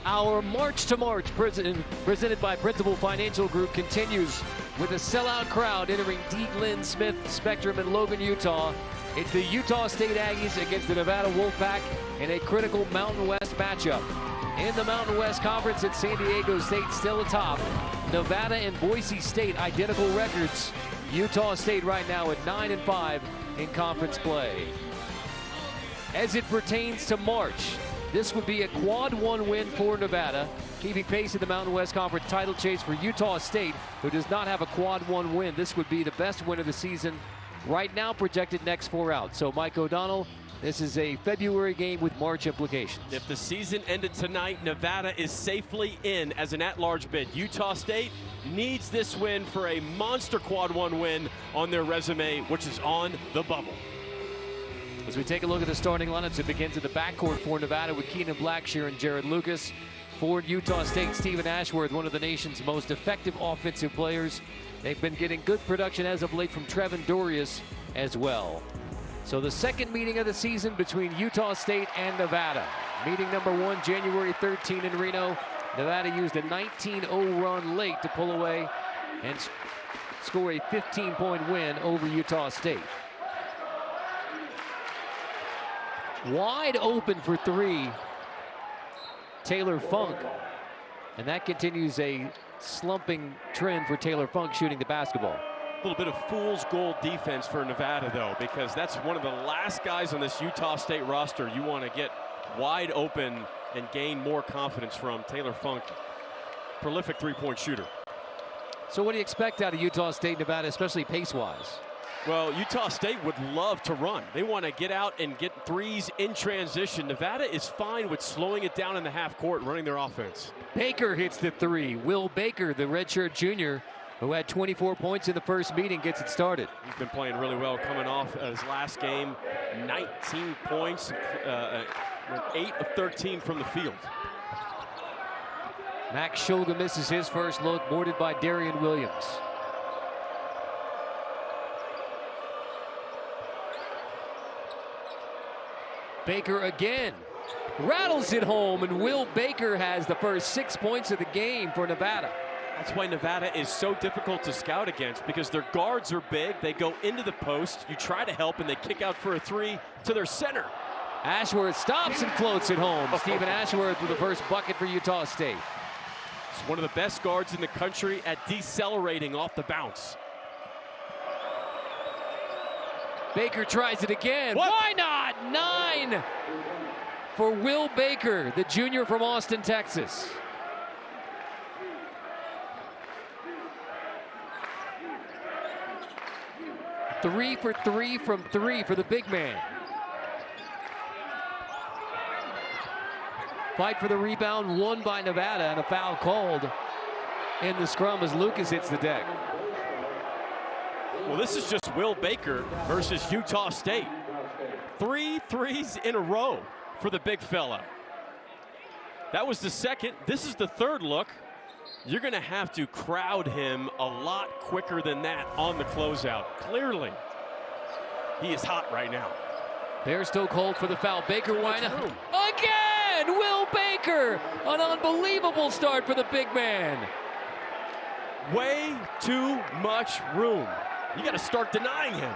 Our March to March presented by Principal Financial Group continues with a sellout crowd entering Dean Lynn Smith Spectrum in Logan, Utah. It's the Utah State Aggies against the Nevada Wolfpack in a critical Mountain West matchup. In the Mountain West Conference, it's San Diego State still atop. Nevada and Boise State identical records. Utah State right now at 9-5 in conference play. As it pertains to March, this would be a quad one win for Nevada, keeping pace in the Mountain West Conference title chase for Utah State, who does not have a quad one win. This would be the best win of the season, right now projected next 4 out. So Mike O'Donnell, this is a February game with March implications. If the season ended tonight, Nevada is safely in as an at-large bid. Utah State needs this win for a monster quad one win on their resume, which is on the bubble. As we take a look at the starting lineups, it begins at the backcourt for Nevada with Keenan Blackshear and Jared Lucas. For Utah State, Stephen Ashworth, one of the nation's most effective offensive players. They've been getting good production as of late from Trevin Dorius as well. So the second meeting of the season between Utah State and Nevada. Meeting number 1, January 13 in Reno. Nevada used a 19-0 run late to pull away and score a 15-point win over Utah State. Wide open for 3, Taylor Funk. And that continues a slumping trend for Taylor Funk shooting the basketball. A little bit of fool's gold defense for Nevada, though, because that's one of the last guys on this Utah State roster you want to get wide open and gain more confidence from. Taylor Funk, prolific three-point shooter. So what do you expect out of Utah State, Nevada, especially pace-wise? Well, Utah State would love to run. They want to get out and get threes in transition. Nevada is fine with slowing it down in the half court and running their offense. Baker hits the 3. Will Baker, the redshirt junior, who had 24 points in the first meeting, gets it started. He's been playing really well coming off his last game. 19 points, 8 of 13 from the field. Max Shulga misses his first look, boarded by Darian Williams. Baker again rattles it home, and Will Baker has the first 6 points of the game for Nevada. That's why Nevada is so difficult to scout against, because their guards are big. They go into the post. You try to help, and they kick out for a 3 to their center. Ashworth stops and floats it home. Stephen Ashworth with the first bucket for Utah State. He's one of the best guards in the country at decelerating off the bounce. Baker tries it again. What? Why not? 9 for Will Baker, the junior from Austin, Texas. Three for 3 from 3 for the big man. Fight for the rebound, won by Nevada, and a foul called in the scrum as Lucas hits the deck. Well, this is just Will Baker versus Utah State. 3 threes in a row for the big fella. That was the second. This is the third look. You're going to have to crowd him a lot quicker than that on the closeout. Clearly, he is hot right now. They're still cold for the foul. Baker, why not? Again, Will Baker. An unbelievable start for the big man. Way too much room. You got to start denying him.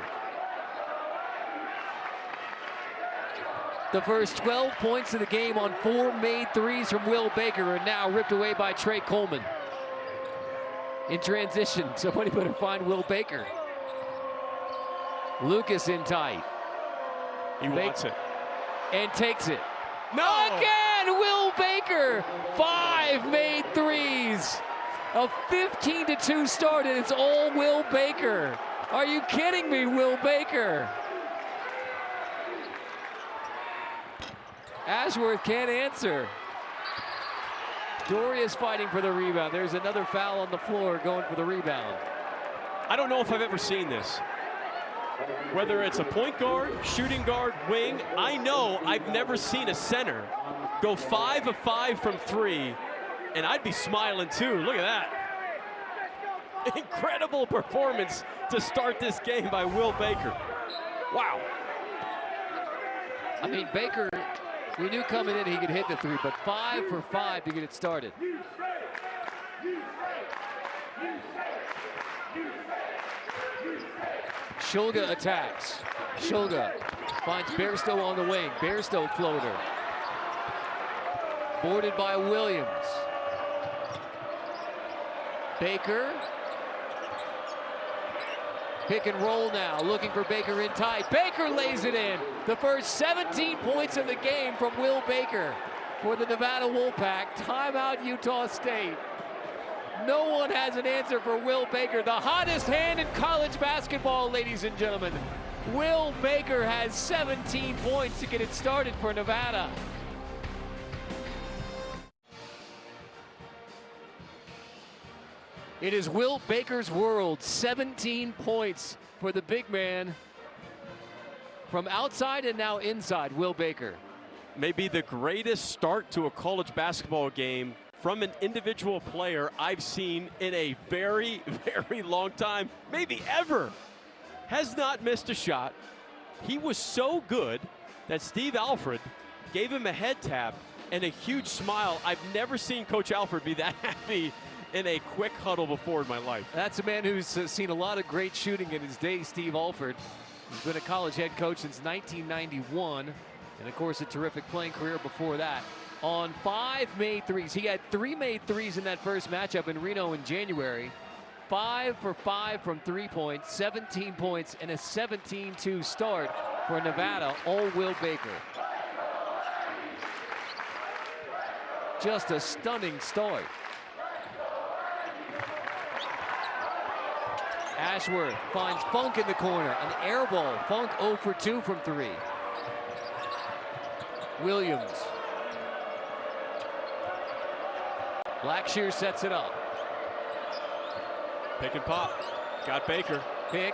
The first 12 points of the game on 4 made threes from Will Baker, and now ripped away by Trey Coleman. In transition, somebody better find Will Baker. Lucas in tight. He wants it. And takes it. No! Again, Will Baker. 5 made threes. A 15-2 start, and it's all Will Baker. Are you kidding me, Will Baker? Ashworth can't answer. Dorius fighting for the rebound. There's another foul on the floor going for the rebound. I don't know if I've ever seen this. Whether it's a point guard, shooting guard, wing, I know I've never seen a center go 5 of 5 from 3, and I'd be smiling too. Look at that. Incredible performance to start this game by Will Baker. Wow. I mean, Baker We knew coming in he could hit the three, but 5 for 5 to get it started. Shulga attacks. Shulga finds Bairstow on the wing. Bairstow floater. Boarded by Williams. Baker. Pick and roll now, looking for Baker in tight. Baker lays it in. The first 17 points of the game from Will Baker for the Nevada Wolfpack. Timeout, Utah State. No one has an answer for Will Baker, the hottest hand in college basketball, ladies and gentlemen. Will Baker has 17 points to get it started for Nevada. It is Will Baker's world. 17 points for the big man from outside and now inside. Will Baker. Maybe the greatest start to a college basketball game from an individual player I've seen in a very, very long time, maybe ever. Has not missed a shot. He was so good that Steve Alford gave him a head tap and a huge smile. I've never seen Coach Alford be that happy in a quick huddle before in my life. That's a man who's seen a lot of great shooting in his day, Steve Alford. He's been a college head coach since 1991, and of course a terrific playing career before that. On 5 made threes. He had 3 made threes in that first matchup in Reno in January. 5 for 5 from 3 points, 17 points, and a 17-2 start for Nevada, all Will Baker. Just a stunning start. Ashworth finds Funk in the corner, an air ball. Funk 0 for 2 from 3. Williams. Blackshear sets it up. Pick and pop. Got Baker. Pick.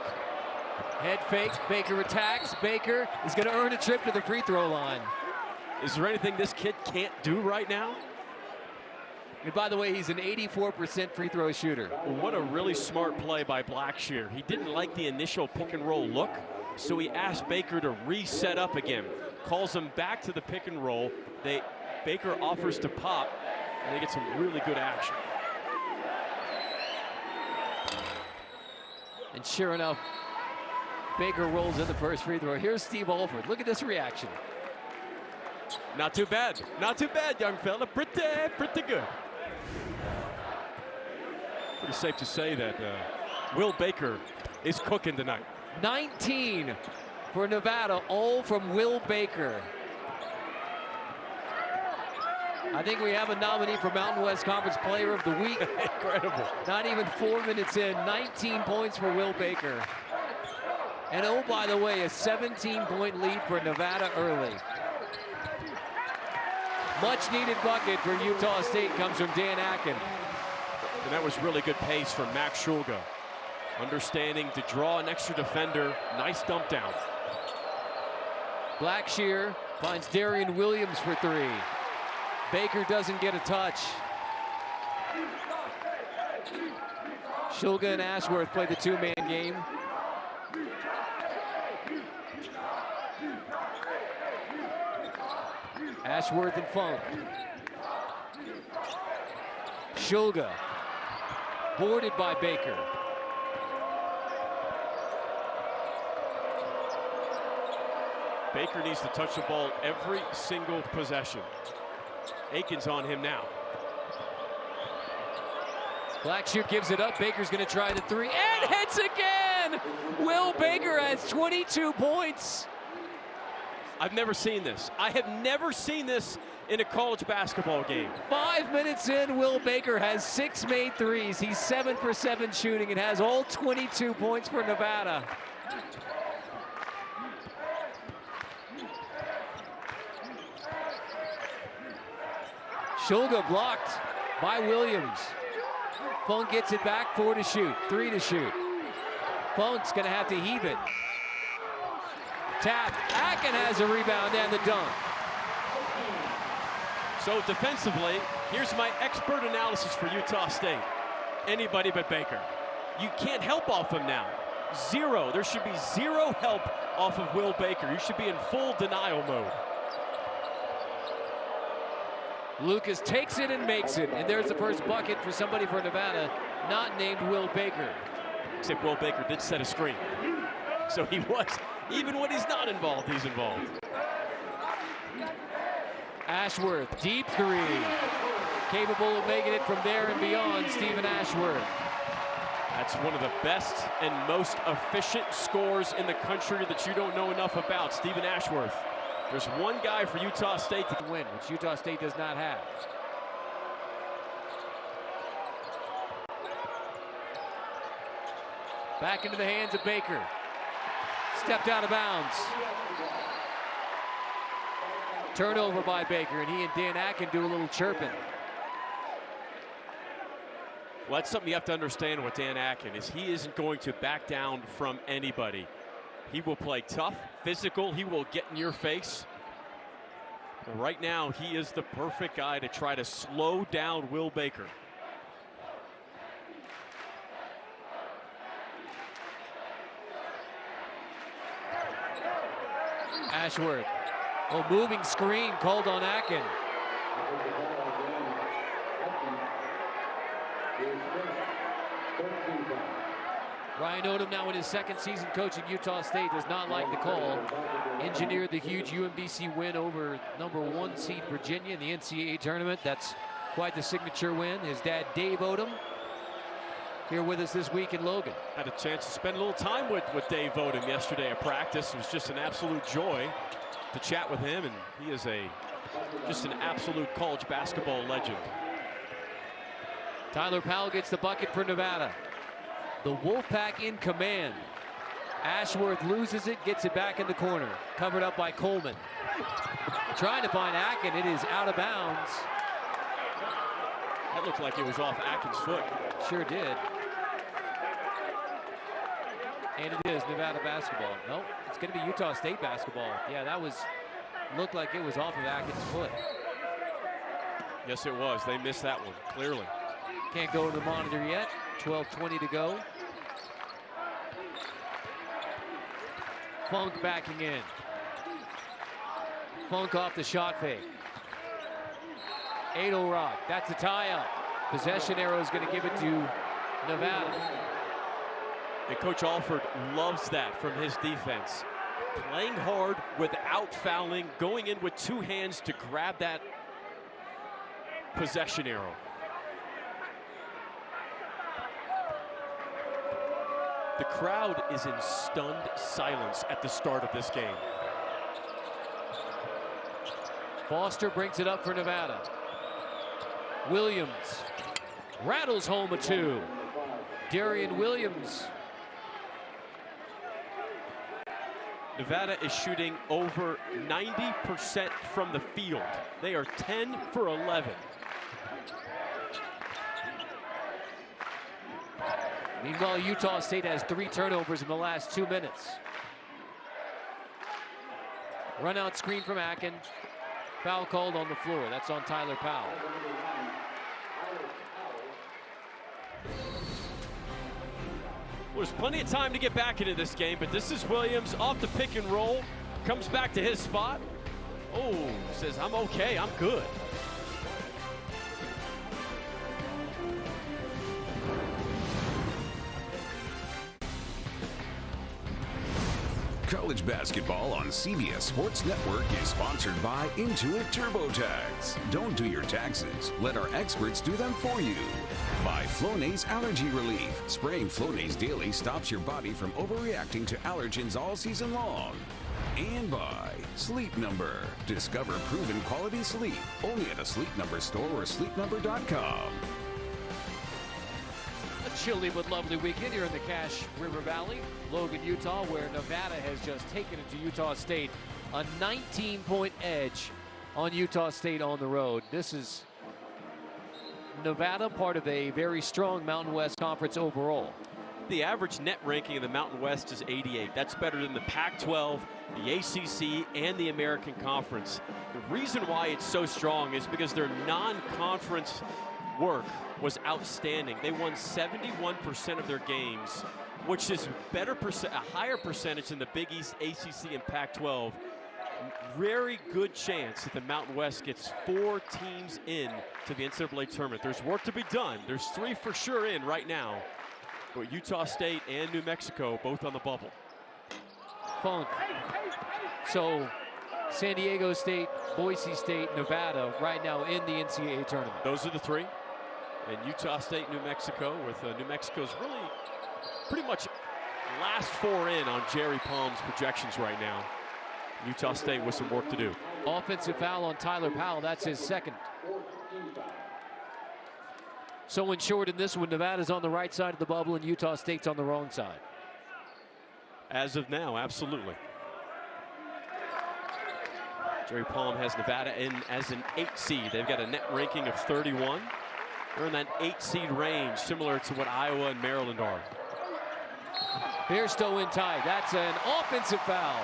Head fakes. Baker attacks. Baker is going to earn a trip to the free throw line. Is there anything this kid can't do right now? And by the way, he's an 84% free throw shooter. What a really smart play by Blackshear. He didn't like the initial pick and roll look, so he asked Baker to reset up again. Calls him back to the pick and roll. Baker offers to pop, and they get some really good action. And sure enough, Baker rolls in the first free throw. Here's Steve Alford. Look at this reaction. Not too bad. Not too bad, young fella. Pretty good. Pretty safe to say that Will Baker is cooking tonight. 19 for Nevada, all from Will Baker. I think we have a nominee for Mountain West Conference Player of the Week. Incredible. Not even 4 minutes in, 19 points for Will Baker. And oh, by the way, a 17-point lead for Nevada early. Much needed bucket for Utah State comes from Dan Akin. And that was really good pace from Max Shulga. Understanding to draw an extra defender. Nice dump down. Blackshear finds Darian Williams for 3. Baker doesn't get a touch. Shulga and Ashworth play the 2-man game. Ashworth and Funk. Shulga, boarded by Baker. Baker needs to touch the ball every single possession. Aiken's on him now. Blackshear gives it up. Baker's going to try the 3 and hits again. Will Baker has 22 points. I've never seen this. I have never seen this in a college basketball game. 5 minutes in, Will Baker has 6 made threes. He's 7 for 7 shooting and has all 22 points for Nevada. Shulga blocked by Williams. Funk gets it back, 4 to shoot, 3 to shoot. Funk's gonna have to heave it. Tap, Akin has a rebound and the dunk. So defensively, here's my expert analysis for Utah State. Anybody but Baker. You can't help off him now. 0, there should be 0 help off of Will Baker. You should be in full denial mode. Lucas takes it and makes it. And there's the first bucket for somebody for Nevada, not named Will Baker. Except Will Baker did set a screen. So he was, even when he's not involved, he's involved. Ashworth, deep three. Capable of making it from there and beyond, Stephen Ashworth. That's one of the best and most efficient scores in the country that you don't know enough about, Stephen Ashworth. There's one guy for Utah State to win, which Utah State does not have. Back into the hands of Baker. Stepped out of bounds. Turnover by Baker, and he and Dan Akin do a little chirping. Well, that's something you have to understand with Dan Akin, is he isn't going to back down from anybody. He will play tough, physical, he will get in your face. But right now, he is the perfect guy to try to slow down Will Baker. Ashworth. Oh, moving screen called on Akin. Ryan Odom, now in his second season coaching Utah State, does not like the call. Engineered the huge UMBC win over #1 seed Virginia in the NCAA tournament. That's quite the signature win. His dad, Dave Odom, here with us this week in Logan. Had a chance to spend a little time with Dave Odom yesterday at practice. It was just an absolute joy to chat with him, and he is just an absolute college basketball legend. Tyler Powell gets the bucket for Nevada. The Wolfpack in command. Ashworth loses it, gets it back in the corner. Covered up by Coleman. Trying to find Akin, it is out of bounds. That looked like it was off Akin's foot. Sure did. And it is Nevada basketball. Nope, it's going to be Utah State basketball. Yeah, that looked like it was off of Akin's foot. Yes, it was. They missed that one, clearly. Can't go to the monitor yet. 12:20 to go. Funk backing in. Funk off the shot fake. Adel Rock, that's a tie-up. Possession arrow is going to give it to Nevada. And Coach Alford loves that from his defense. Playing hard without fouling, going in with two hands to grab that possession arrow. The crowd is in stunned silence at the start of this game. Foster brings it up for Nevada. Williams rattles home a two. Darian Williams. Nevada is shooting over 90% from the field. They are 10 for 11. Meanwhile, Utah State has 3 turnovers in the last 2 minutes. Run out screen from Akin. Foul called on the floor. That's on Tyler Powell. Well, there's plenty of time to get back into this game, but this is Williams off the pick and roll. Comes back to his spot. Oh, says, I'm okay, I'm good. College basketball on CBS Sports Network is sponsored by Intuit TurboTax. Don't do your taxes. Let our experts do them for you. By Flonase Allergy Relief. Spraying Flonase daily stops your body from overreacting to allergens all season long. And by Sleep Number. Discover proven quality sleep only at a Sleep Number store or sleepnumber.com. Chilly but lovely weekend here in the Cache River Valley, Logan, Utah, where Nevada has just taken it to Utah State. A 19-point edge on Utah State on the road. This is Nevada, part of a very strong Mountain West Conference overall. The average net ranking in the Mountain West is 88. That's better than the Pac-12, the ACC, and the American Conference. The reason why it's so strong is because their non-conference work was outstanding. They won 71% of their games, which is a higher percentage than the Big East, ACC, and Pac-12. very good chance that the Mountain West gets 4 teams in to the NCAA tournament. There's work to be done. There's 3 for sure in right now. But Utah State and New Mexico both on the bubble. Funk. So San Diego State, Boise State, Nevada right now in the NCAA tournament. Those are the 3. And Utah State, New Mexico, with New Mexico's really pretty much last 4 in on Jerry Palm's projections right now. Utah State with some work to do. Offensive foul on Tyler Powell. That's his second. So in short, in this one, Nevada's on the right side of the bubble and Utah State's on the wrong side. As of now, absolutely. Jerry Palm has Nevada in as an 8 seed. They've got a net ranking of 31. They're in that 8 seed range, similar to what Iowa and Maryland are. Bairstow in tight. That's an offensive foul.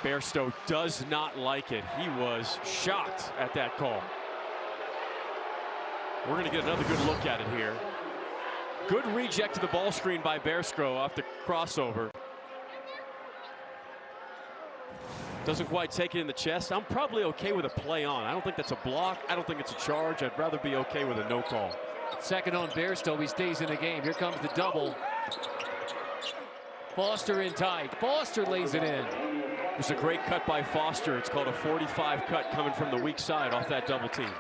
Bairstow does not like it. He was shocked at that call. We're going to get another good look at it here. Good reject to the ball screen by Bairstow off the crossover. Doesn't quite take it in the chest. I'm probably okay with a play on. I don't think that's a block. I don't think it's a charge. I'd rather be okay with a no call. Second on Bairstow. He stays in the game. Here comes the double. Foster in tight. Foster lays it in. It's a great cut by Foster. It's called a 45 cut coming from the weak side off that double team.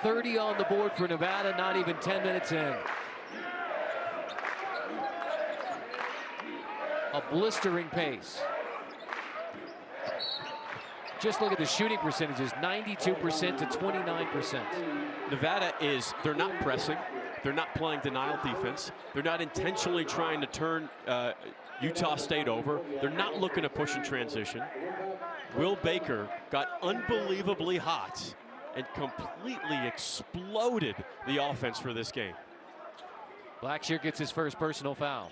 30 on the board for Nevada, not even 10 minutes in. A blistering pace. Just look at the shooting percentages, 92% to 29%. Nevada they're not pressing. They're not playing denial defense. They're not intentionally trying to turn Utah State over. They're not looking to push in transition. Will Baker got unbelievably hot and completely exploded the offense for this game. Blackshear gets his first personal foul.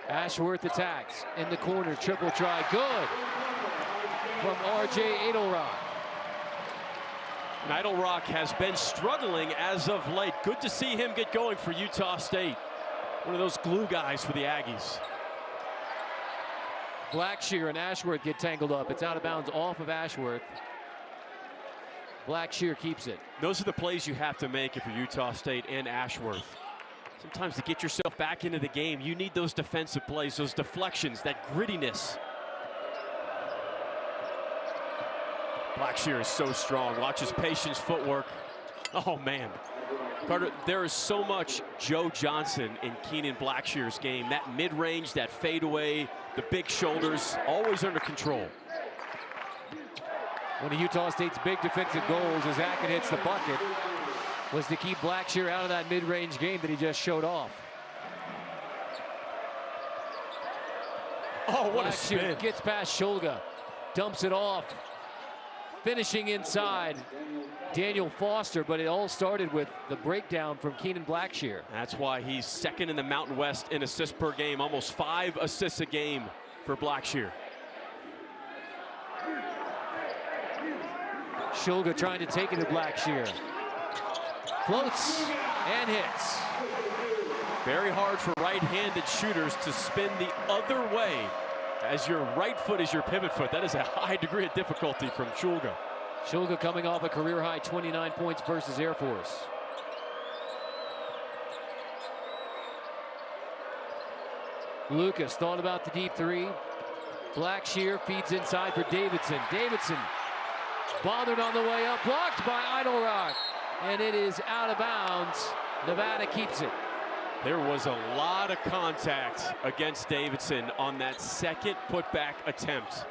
Ashworth attacks in the corner, triple try, good from R.J. Edelrock. And Edelrock has been struggling as of late. Good to see him get going for Utah State. One of those glue guys for the Aggies. Blackshear and Ashworth get tangled up. It's out of bounds off of Ashworth. Blackshear keeps it. Those are the plays you have to make if you're Utah State and Ashworth. Sometimes to get yourself back into the game, you need those defensive plays, those deflections, that grittiness. Blackshear is so strong. Watch his patience, footwork. Oh, man. Carter, there is so much Joe Johnson in Keenan Blackshear's game. That mid-range, that fadeaway, the big shoulders, always under control. One of Utah State's big defensive goals as Hackett hits the bucket was to keep Blackshear out of that mid-range game that he just showed off. Oh, what a spin. spin. Gets past Shulga, dumps it off. Finishing inside, Daniel Foster, but it all started with the breakdown from Keenan Blackshear. That's why he's second in the Mountain West in assists per game, almost 5 assists a game for Blackshear. Shulga trying to take it to Blackshear. Floats and hits. Very hard for right-handed shooters to spin the other way as your right foot is your pivot foot. That is a high degree of difficulty from Shulga. Shulga coming off a career-high 29 points versus Air Force. Lucas thought about the deep three. Blackshear feeds inside for Davidson. Davidson bothered on the way up, blocked by Edelrock. And it is out of bounds. Nevada keeps it. There was a lot of contact against Davidson on that second putback attempt.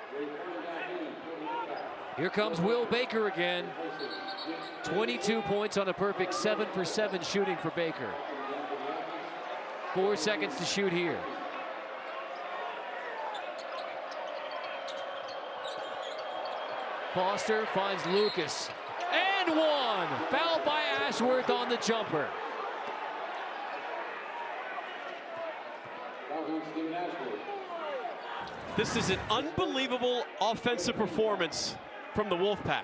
Here comes Will Baker again. 22 points on a perfect 7 for 7 shooting for Baker. 4 seconds to shoot here. Foster finds Lucas. And one. Foul by Ashworth on the jumper. This is an unbelievable offensive performance from the Wolfpack.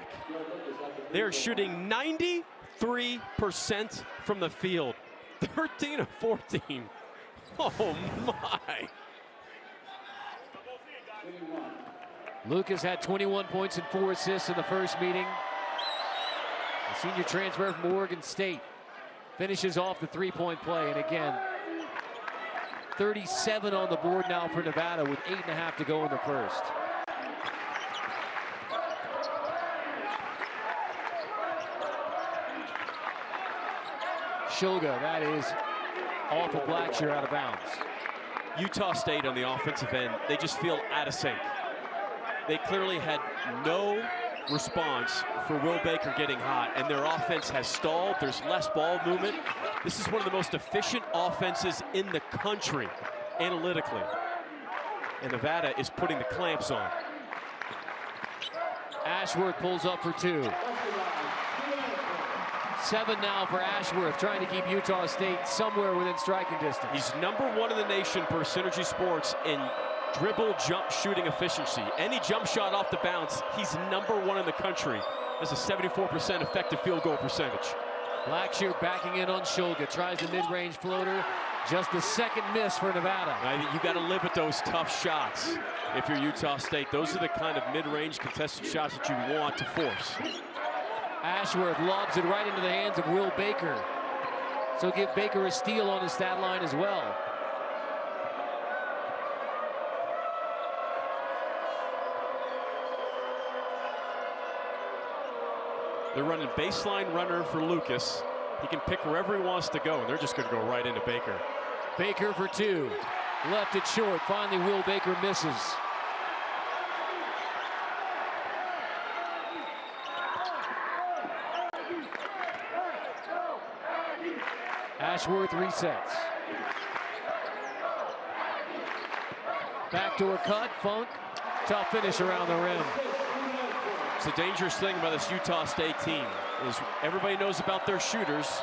They're shooting 90, 43% from the field. 13 of 14. Oh my. Lucas had 21 points and 4 assists in the first meeting. The senior transfer from Oregon State finishes off the three-point play. And again, 37 on the board now for Nevada with 8.5 to go in the first. Shulga, that is off of Blackshear, out of bounds. Utah State on the offensive end, they just feel out of sync. They clearly had no response for Will Baker getting hot, and their offense has stalled. There's less ball movement. This is one of the most efficient offenses in the country analytically. And Nevada is putting the clamps on. Ashworth pulls up for 2. 7 now for Ashworth, trying to keep Utah State somewhere within striking distance. He's #1 in the nation per Synergy Sports in dribble jump shooting efficiency. Any jump shot off the bounce, he's #1 in the country. Has a 74% effective field goal percentage. Blackshear backing in on Shulga, tries the mid-range floater. Just the second miss for Nevada. You got to live with those tough shots if you're Utah State. Those are the kind of mid-range contested shots that you want to force. Ashworth lobs it right into the hands of Will Baker. So give Baker a steal on the stat line as well. They're running baseline runner for Lucas. He can pick wherever he wants to go, and they're just going to go right into Baker. Baker for 2. Left it short. Finally, Will Baker misses. Ashworth resets. Backdoor cut, Funk. Tough finish around the rim. It's a dangerous thing about this Utah State team is everybody knows about their shooters.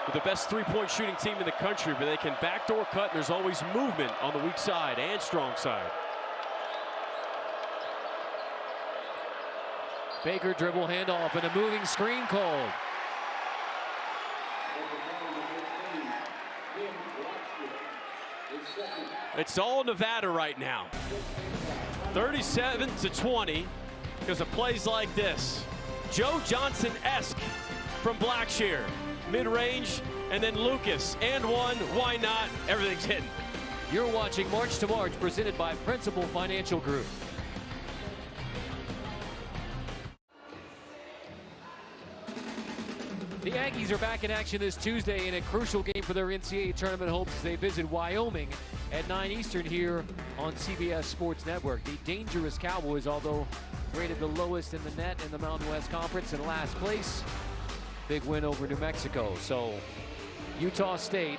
They're the best three-point shooting team in the country, but they can backdoor cut, and there's always movement on the weak side and strong side. Baker dribble handoff and a moving screen called. It's all Nevada right now. 37-20 because of plays like this. Joe Johnson-esque from Blackshear. Mid-range, and then Lucas. And one, why not? Everything's hitting. You're watching March to March, presented by Principal Financial Group. The Aggies are back in action this Tuesday in a crucial game for their NCAA tournament hopes as they visit Wyoming at 9 Eastern here on CBS Sports Network. The dangerous Cowboys, although rated the lowest in the net in the Mountain West Conference in last place, big win over New Mexico. So Utah State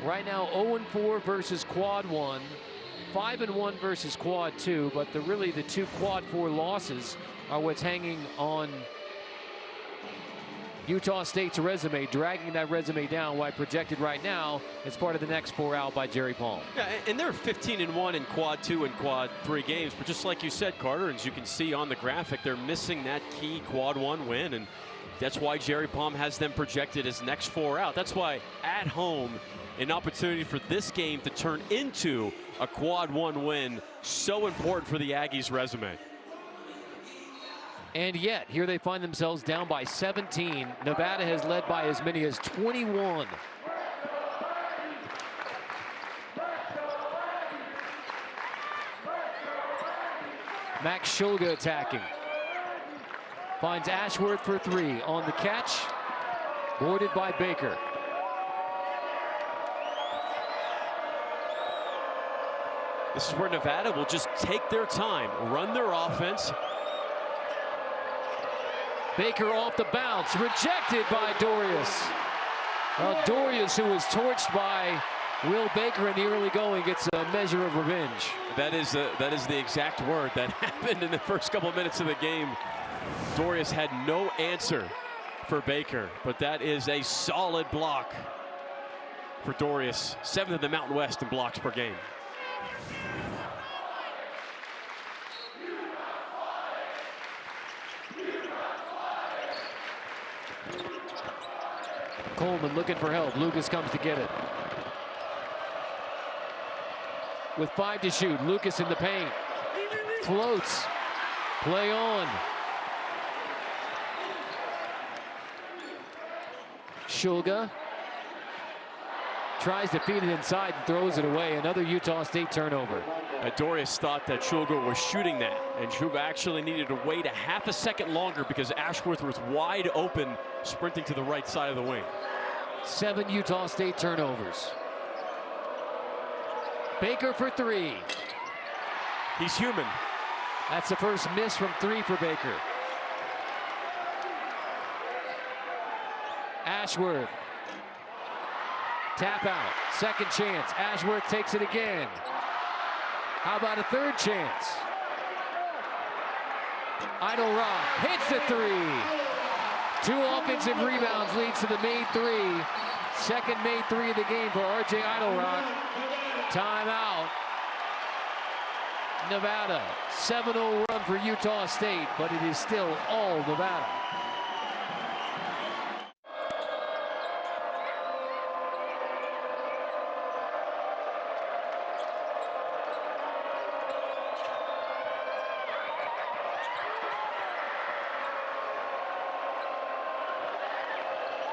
right now 0-4 versus Quad 1, 5-1 versus Quad 2, but really the two Quad 4 losses are what's hanging on Utah State's resume, dragging that resume down, why projected right now as part of the next 4 out by Jerry Palm. Yeah, and they're 15-1 in Quad 2 and Quad 3 games, but just like you said, Carter, as you can see on the graphic, they're missing that key Quad 1 win, and that's why Jerry Palm has them projected as next 4 out. That's why at home, an opportunity for this game to turn into a Quad 1 win, so important for the Aggies' resume. And yet, here they find themselves down by 17. Nevada has led by as many as 21. Max Shulga attacking. Finds Ashworth for 3 on the catch. Boarded by Baker. This is where Nevada will just take their time, run their offense. Baker off the bounce, rejected by Dorius. Dorius, who was torched by Will Baker in the early going, gets a measure of revenge. That is the exact word that happened in the first couple of minutes of the game. Dorius had no answer for Baker, but that is a solid block for Dorius. 7th in the Mountain West in blocks per game. Coleman looking for help. Lucas comes to get it. With 5 to shoot, Lucas in the paint. Floats. Play on. Shulga tries to feed it inside and throws it away. Another Utah State turnover. Dorius thought that Shulga was shooting that, and Shulga actually needed to wait a half a second longer because Ashworth was wide open, sprinting to the right side of the wing. 7 Utah State turnovers. Baker for 3. He's human. That's the first miss from 3 for Baker. Ashworth. Tap out. Second chance. Ashworth takes it again. How about a third chance? Idle Rock hits the 3. 2 offensive rebounds leads to the made 3. Second made 3 of the game for RJ Idle Rock. Timeout. Nevada. 7-0 run for Utah State, but it is still all Nevada.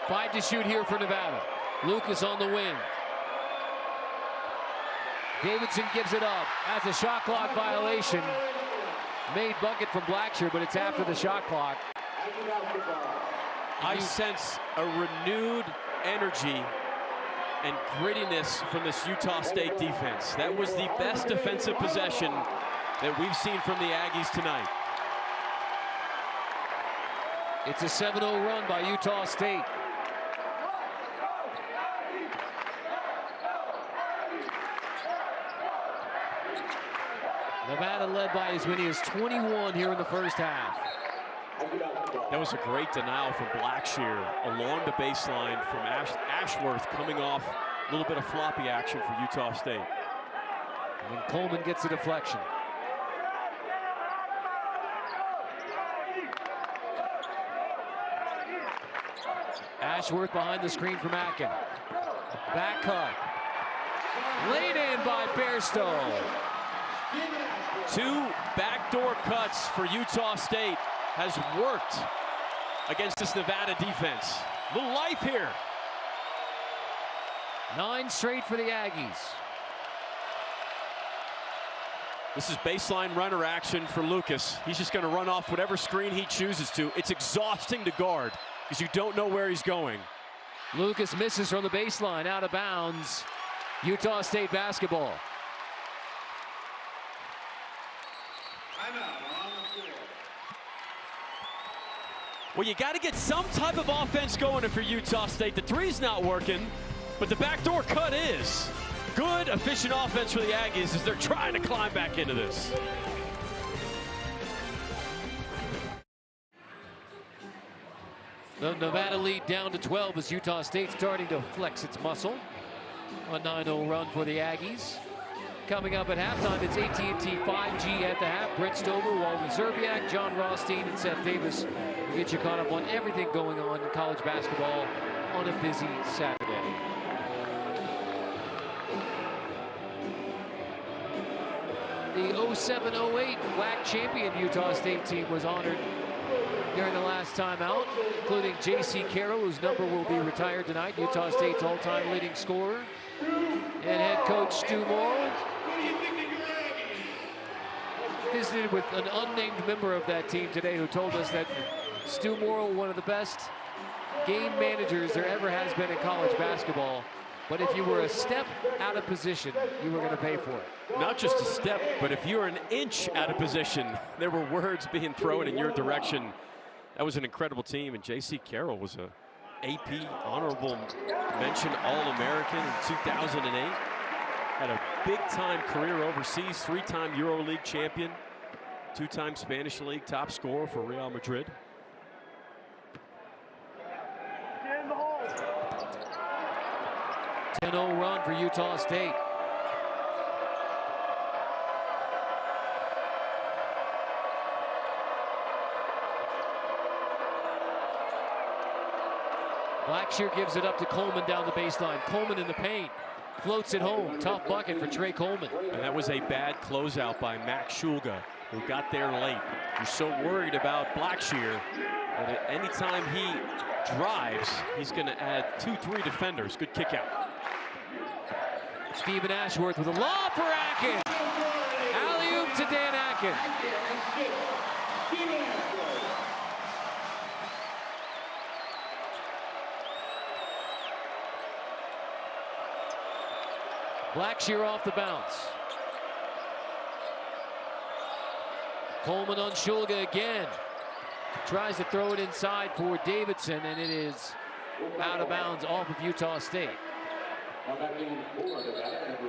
Five to shoot here for Nevada. Lucas on the wing. Davidson gives it up. Has a shot clock violation. Made bucket from Blackshear, but it's after the shot clock. I sense a renewed energy and grittiness from this Utah State defense. That was the best defensive possession that we've seen from the Aggies tonight. It's a 7-0 run by Utah State. Nevada led by as many as 21 here in the first half. That was a great denial from Blackshear along the baseline from Ashworth, coming off a little bit of floppy action for Utah State. And then Coleman gets a deflection. Ashworth behind the screen from Akin. Back cut. Laid in by Bairstow. 2 backdoor cuts for Utah State has worked against this Nevada defense. Little life here. 9 straight for the Aggies. This is baseline runner action for Lucas. He's just going to run off whatever screen he chooses to. It's exhausting to guard because you don't know where he's going. Lucas misses from the baseline, out of bounds. Utah State basketball. Well, you got to get some type of offense going for Utah State. The three's not working, but the backdoor cut is. Good, efficient offense for the Aggies as they're trying to climb back into this. The Nevada lead down to 12 as Utah State starting to flex its muscle. A 9-0 run for the Aggies. Coming up at halftime, it's AT&T 5G at the half. Brent Stover, Walden Zerbiak, John Rothstein, and Seth Davis will get you caught up on everything going on in college basketball on a busy Saturday. The 07-08 WAC champion Utah State team was honored during the last time out, including J.C. Carroll, whose number will be retired tonight, Utah State's all-time leading scorer, and head coach Stu Morrill. Visited with an unnamed member of that team today who told us that Stu Morrill, one of the best game managers there ever has been in college basketball, but if you were a step out of position, you were going to pay for it. Not just a step, but if you were an inch out of position, there were words being thrown in your direction. That was an incredible team, and J.C. Carroll was a AP honorable mention All-American in 2008. Had a big-time career overseas, 3-time EuroLeague champion, 2-time Spanish League top scorer for Real Madrid. In the hole. 10-0 run for Utah State. Blackshear gives it up to Coleman down the baseline. Coleman in the paint. Floats it home. Tough bucket for Trey Coleman. And that was a bad closeout by Max Schulga, who got there late. You're so worried about Blackshear that anytime he drives, he's going to add 2-3 defenders. Good kick out. Stephen Ashworth with a lob for Akin. Alley-oop to Dan Akin. Blackshear off the bounce. Coleman on Schulga again. Tries to throw it inside for Davidson, and it is out of bounds off of Utah State.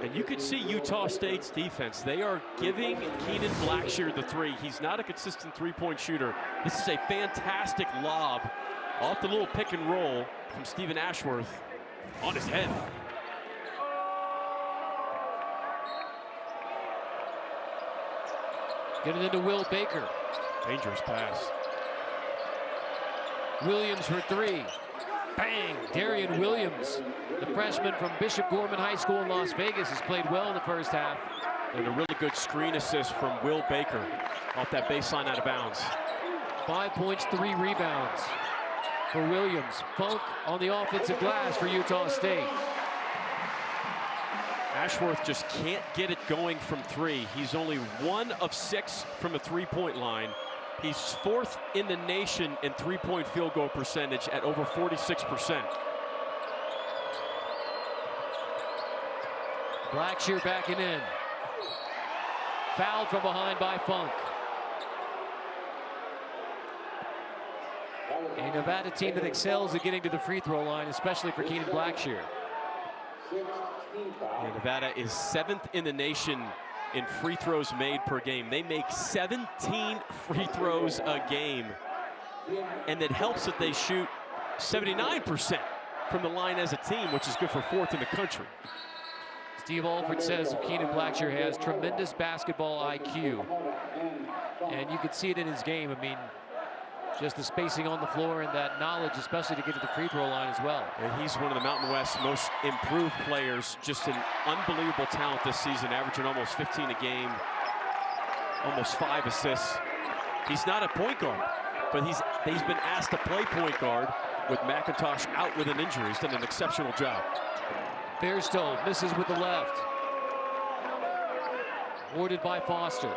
And you can see Utah State's defense. They are giving Keenan Blackshear the three. He's not a consistent three-point shooter. This is a fantastic lob off the little pick and roll from Stephen Ashworth on his head. Get it into Will Baker. Dangerous pass. Williams for three. Bang! Darian Williams, the freshman from Bishop Gorman High School in Las Vegas, has played well in the first half. And a really good screen assist from Will Baker off that baseline out of bounds. 5 points, 3 rebounds for Williams. Funk on the offensive glass for Utah State. Ashworth just can't get it going from three. He's only 1 of 6 from a three-point line. He's 4th in the nation in three-point field goal percentage at over 46%. Blackshear backing in. Fouled from behind by Funk. A Nevada team that excels at getting to the free throw line, especially for Keenan Blackshear. Yeah, Nevada is 7th in the nation in free throws made per game. They make 17 free throws a game. And it helps that they shoot 79% from the line as a team, which is good for 4th in the country. Steve Alford says Keenan Blackshear has tremendous basketball IQ. And you can see it in his game. I mean, just the spacing on the floor and that knowledge, especially to get to the free throw line as well. And he's one of the Mountain West's most improved players. Just an unbelievable talent this season, averaging almost 15 a game, almost 5 assists. He's not a point guard, but he's been asked to play point guard with McIntosh out with an injury. He's done an exceptional job. Bairstow misses with the left. Warded by Foster.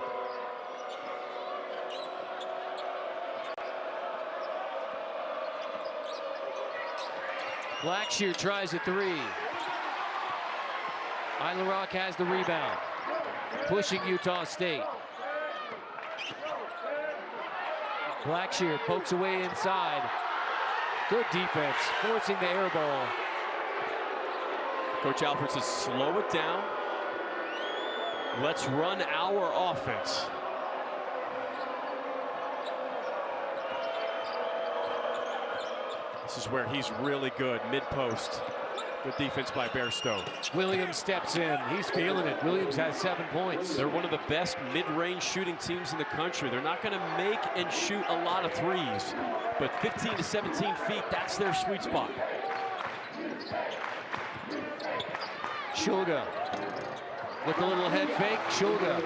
Blackshear tries a three. Isla Rock has the rebound. Pushing Utah State. Blackshear pokes away inside. Good defense, forcing the air ball. Coach Alford says, slow it down. Let's run our offense. This is where he's really good, mid-post. Good defense by Bairstow. Williams steps in. He's feeling it. Williams has 7 points. They're one of the best mid-range shooting teams in the country. They're not going to make and shoot a lot of threes, but 15 to 17 feet, that's their sweet spot. Schulga with a little head fake. Schulga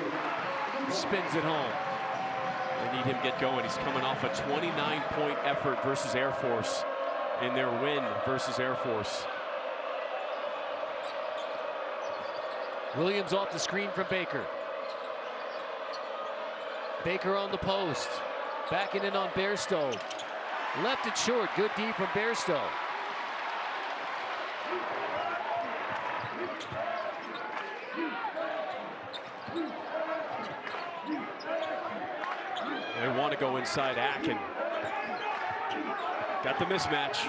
spins it home. They need him to get going. He's coming off a 29-point effort versus Air Force in their win versus Air Force. Williams off the screen from Baker. Baker on the post. Backing in on Bairstow. Left it short. Good D from Bairstow. They want to go inside Akin. Got the mismatch.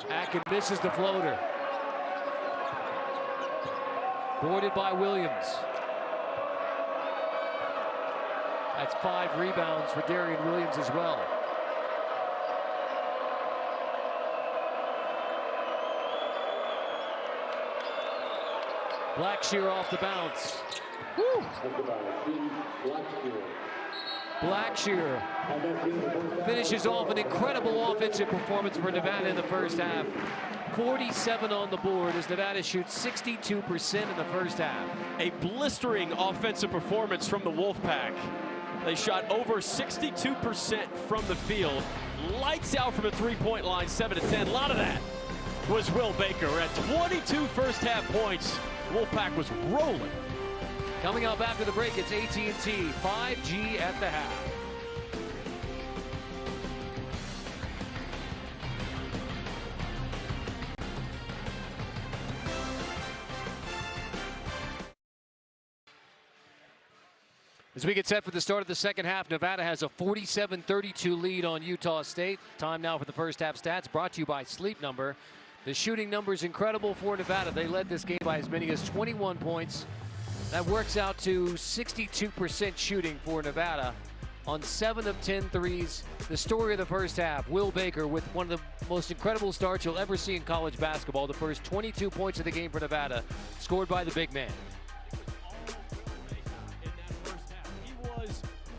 Akin misses the floater. Boarded by Williams. That's 5 rebounds for Darian Williams as well. Blackshear off the bounce. Woo! Blackshear finishes off an incredible offensive performance for Nevada in the first half. 47 on the board as Nevada shoots 62% in the first half. A blistering offensive performance from the Wolfpack. They shot over 62% from the field. Lights out from the three-point line, 7 to 10. A lot of that was Will Baker. At 22 first half points, Wolfpack was rolling. Coming up after the break, it's AT&T 5G at the half. As we get set for the start of the second half, Nevada has a 47-32 lead on Utah State. Time now for the first half stats, brought to you by Sleep Number. The shooting number is incredible for Nevada. They led this game by as many as 21 points. That works out to 62% shooting for Nevada on 7 of 10 threes. The story of the first half, Will Baker with one of the most incredible starts you'll ever see in college basketball. The first 22 points of the game for Nevada, scored by the big man.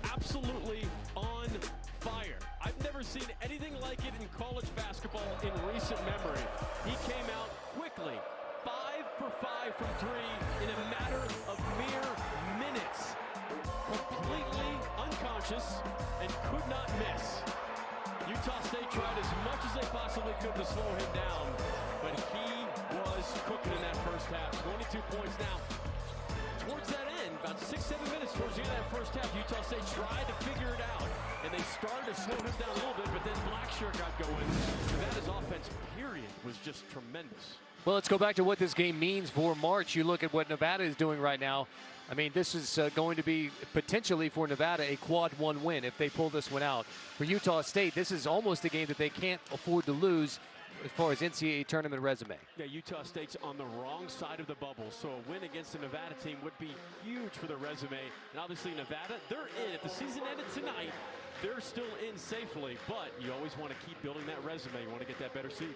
Absolutely on fire. I've never seen anything like it in college basketball in recent memory. He came out quickly, 5 for 5 from 3 in a matter of mere minutes. Completely unconscious and could not miss. Utah State tried as much as they possibly could to slow him down, but he was cooking in that first half. 22 points now. Towards that end, about 6-7 minutes towards the end of that first half, Utah State tried to figure it out, and they started to slow him down a little bit, but then Blackshear got going. Nevada's offense, period, was just tremendous. Well, let's go back to what this game means for March. You look at what Nevada is doing right now. I mean, this is going to be potentially for Nevada a quad 1 win if they pull this one out. For Utah State, this is almost a game that they can't afford to lose as far as NCAA tournament resume. Yeah, Utah State's on the wrong side of the bubble, so a win against the Nevada team would be huge for their resume. And obviously Nevada, they're in. If the season ended tonight, they're still in safely, but you always want to keep building that resume. You want to get that better seed.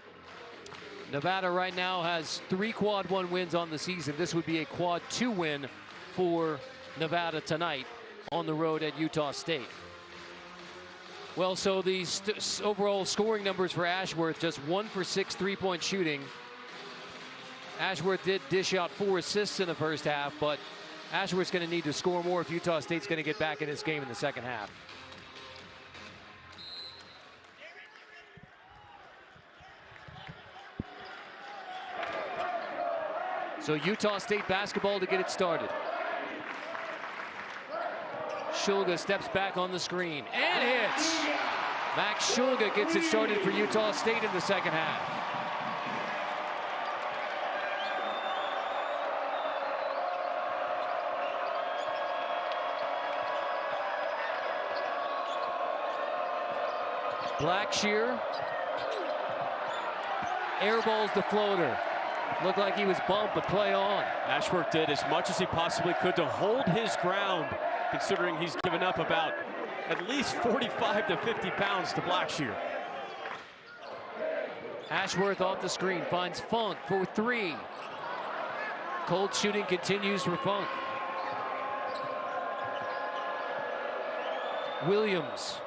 Nevada right now has 3 quad 1 wins on the season. This would be a quad 2 win for Nevada tonight on the road at Utah State. Well, so the overall scoring numbers for Ashworth, just 1 for 6 3-point shooting. Ashworth did dish out 4 assists in the first half, but Ashworth's going to need to score more if Utah State's going to get back in this game in the second half. So Utah State basketball to get it started. Shulga steps back on the screen and hits. Max Shulga gets it started for Utah State in the second half. Blackshear airballs the floater. Looked like he was bumped, but play on. Ashworth did as much as he possibly could to hold his ground, considering he's given up about at least 45 to 50 pounds to Blackshear. Ashworth off the screen, finds Funk for 3. Cold shooting continues for Funk. Williams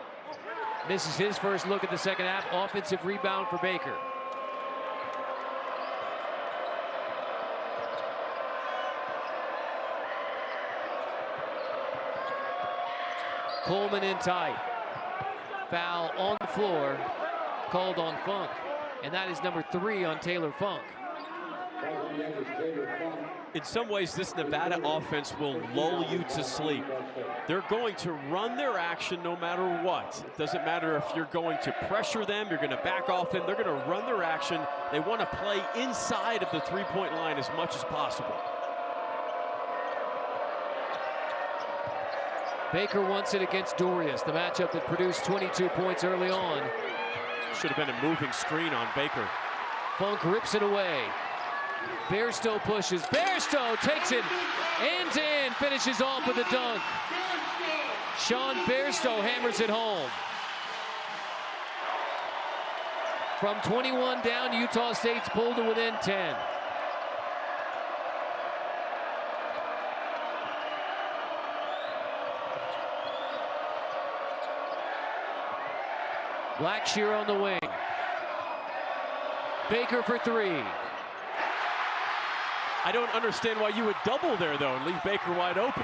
misses his first look at the second half. Offensive rebound for Baker. Coleman in tight. Foul on the floor, called on Funk. And that is number 3 on Taylor Funk. In some ways, this Nevada offense will lull you to sleep. They're going to run their action no matter what. It doesn't matter if you're going to pressure them, you're going to back off them. They're going to run their action. They want to play inside of the three-point line as much as possible. Baker wants it against Dorius, the matchup that produced 22 points early on. Should have been a moving screen on Baker. Funk rips it away. Bairstow pushes. Bairstow takes it end to end, finishes off with a dunk. Sean Bairstow hammers it home. From 21 down, Utah State's pulled to within 10. Blackshear on the wing. Baker for three. I don't understand why you would double there, though, and leave Baker wide open.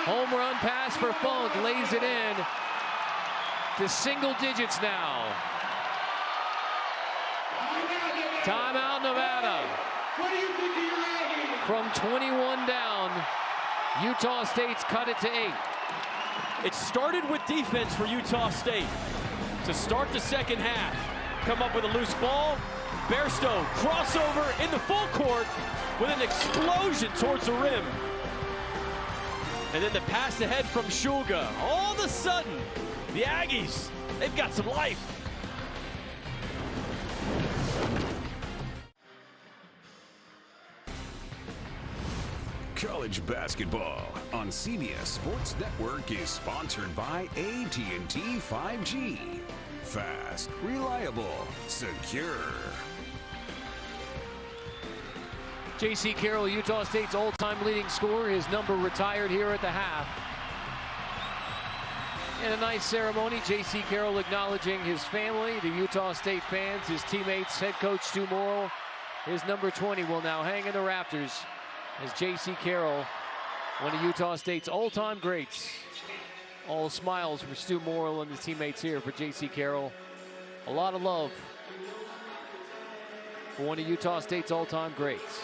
Home run pass for Funk, lays it in to single digits now. Timeout, Nevada. From 21 down, Utah State's cut it to 8. It started with defense for Utah State. To start the second half, come up with a loose ball. Bairstow crossover into full court with an explosion towards the rim. And then the pass ahead from Shulga. All of a sudden, the Aggies, they've got some life. College basketball on CBS Sports Network is sponsored by AT&T 5G. Fast, reliable, secure. J.C. Carroll, Utah State's all-time leading scorer, his number retired here at the half. In a nice ceremony, J.C. Carroll acknowledging his family, the Utah State fans, his teammates, head coach Stu Morrill. His number 20 will now hang in the rafters as J.C. Carroll, one of Utah State's all-time greats. All smiles for Stu Morrill and his teammates here for J.C. Carroll. A lot of love for one of Utah State's all-time greats.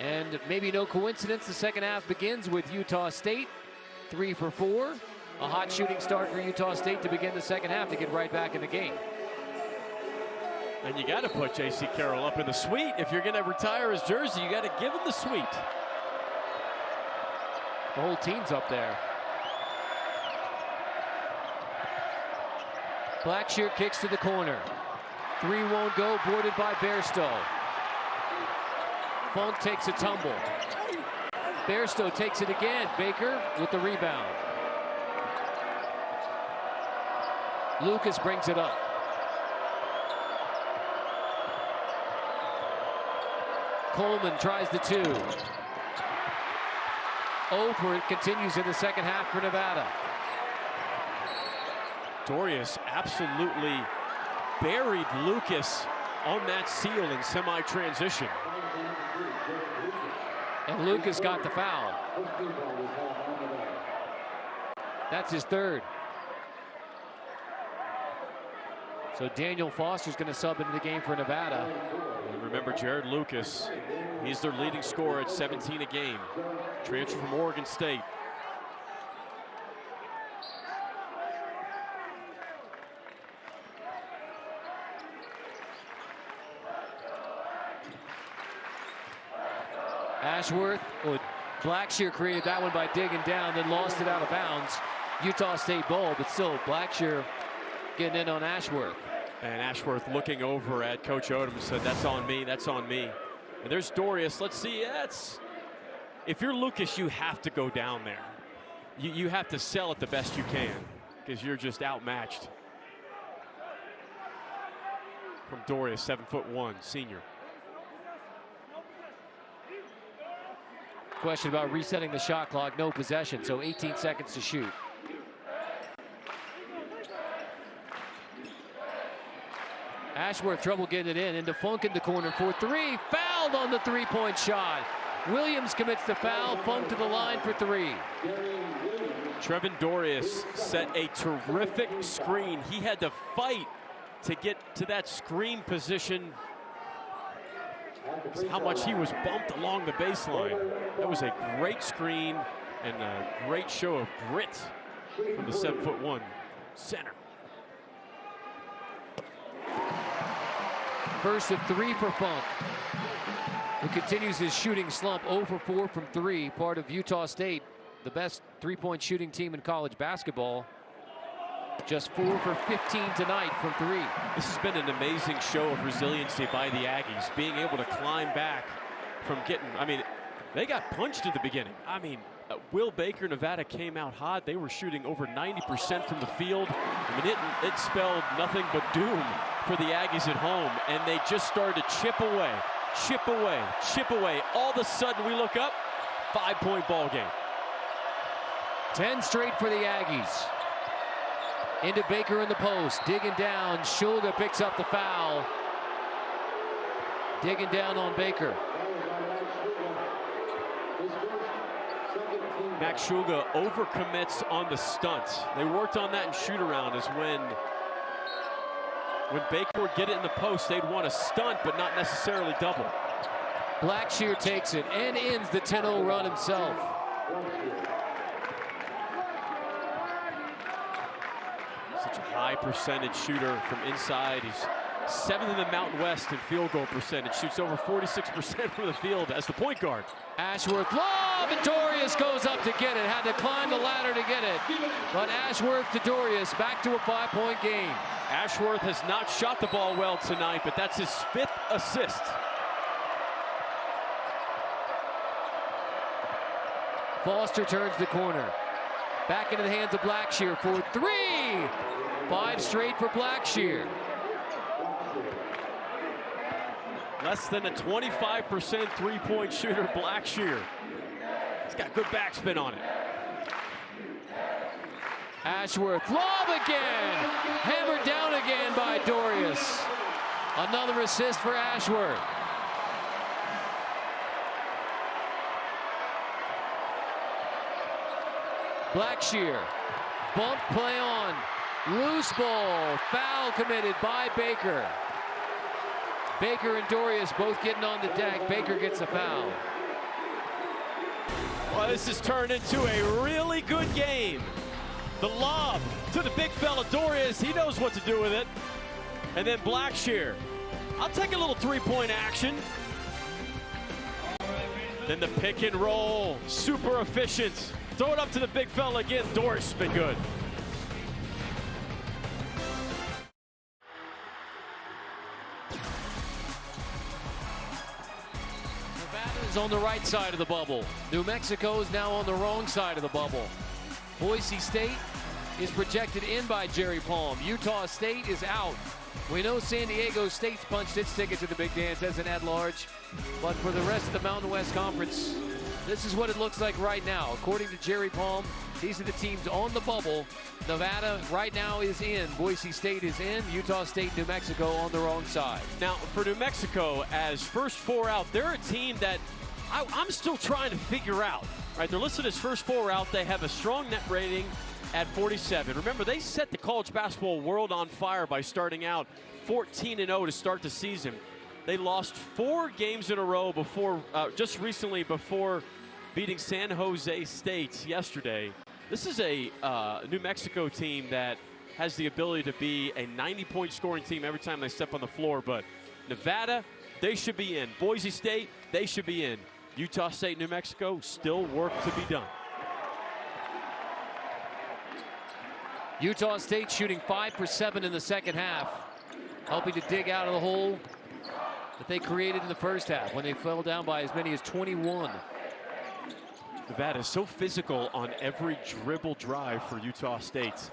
And maybe no coincidence, the second half begins with Utah State 3 for 4. A hot shooting start for Utah State to begin the second half to get right back in the game. And you got to put J.C. Carroll up in the suite. If you're going to retire his jersey, you got to give him the suite. The whole team's up there. Blackshear kicks to the corner. 3 won't go, boarded by Bairstow. Funk takes a tumble. Bairstow takes it again. Baker with the rebound. Lucas brings it up. Coleman tries the 2. Over it continues in the second half for Nevada. Dorius absolutely buried Lucas on that seal in semi-transition. And Lucas got the foul. That's his third. So Daniel Foster's going to sub into the game for Nevada. And remember, Jared Lucas, he's their leading scorer at 17 a game. Transfer from Oregon State. Ashworth, Blackshear created that one by digging down, then lost it out of bounds. Utah State ball, but still Blackshear getting in on Ashworth. And Ashworth looking over at Coach Odom and said, that's on me, that's on me. And there's Dorius. Let's see, if you're Lucas, you have to go down there. You have to sell it the best you can because you're just outmatched. From Dorius, 7'1", senior. Question about resetting the shot clock, no possession, so 18 seconds to shoot. Ashworth trouble getting it in, into Funk in the corner for 3, fouled on the 3-point shot. Williams commits the foul, Funk to the line for 3. Trevin Dorius set a terrific screen. He had to fight to get to that screen position. How much he was bumped along the baseline. That was a great screen and a great show of grit from the 7'1" center. First of 3 for Funk, who continues his shooting slump, 0 for 4 from 3, part of Utah State, the best 3-point shooting team in college basketball. Just 4 for 15 tonight from 3. This has been an amazing show of resiliency by the Aggies, being able to climb back from getting, they got punched at the beginning. Will Baker, Nevada came out hot. They were shooting over 90% from the field. It spelled nothing but doom for the Aggies at home, and they just started to chip away, chip away, chip away. All of a sudden, we look up, 5-point ball game. 10 straight for the Aggies. Into Baker in the post, digging down. Shulga picks up the foul. Digging down on Baker. Max Shulga overcommits on the stunt. They worked on that in shoot around, is when Baker would get it in the post, they'd want to stunt, but not necessarily double. Blackshear takes it and ends the 10-0 run himself. Such a high percentage shooter from inside. He's 7th in the Mountain West in field goal percentage. Shoots over 46% from the field as the point guard. Ashworth lob, and Dorius goes up to get it. Had to climb the ladder to get it. But Ashworth to Dorius, back to a 5-point game. Ashworth has not shot the ball well tonight, but that's his 5th assist. Foster turns the corner. Back into the hands of Blackshear for 3. 5 straight for Blackshear. Less than a 25% three-point shooter, Blackshear. He's got good backspin on it. Ashworth, lob again! Hammered down again by Dorius. Another assist for Ashworth. Blackshear, bump play on, loose ball, foul committed by Baker. Baker and Dorius both getting on the deck. Baker gets a foul. Well, this has turned into a really good game. The lob to the big fella Dorius, he knows what to do with it. And then Blackshear, I'll take a little three-point action. Then the pick and roll, super efficient. Throw it up to the big fella again. Dorius been good. Nevada is on the right side of the bubble. New Mexico is now on the wrong side of the bubble. Boise State is projected in by Jerry Palm. Utah State is out. We know San Diego State's punched its ticket to the big dance as an at-large. But for the rest of the Mountain West Conference, this is what it looks like right now. According to Jerry Palm, these are the teams on the bubble. Nevada right now is in. Boise State is in. Utah State, New Mexico on the wrong side. Now, for New Mexico, as first 4 out, they're a team that I'm still trying to figure out. Right, they're listed as first 4 out. They have a strong net rating at 47. Remember, they set the college basketball world on fire by starting out 14-0 to start the season. They lost 4 games in a row before, just recently before beating San Jose State yesterday. This is a New Mexico team that has the ability to be a 90-point scoring team every time they step on the floor. But Nevada, they should be in. Boise State, they should be in. Utah State, New Mexico, still work to be done. Utah State shooting 5 for 7 in the second half, helping to dig out of the hole that they created in the first half when they fell down by as many as 21. Nevada is so physical on every dribble drive for Utah State.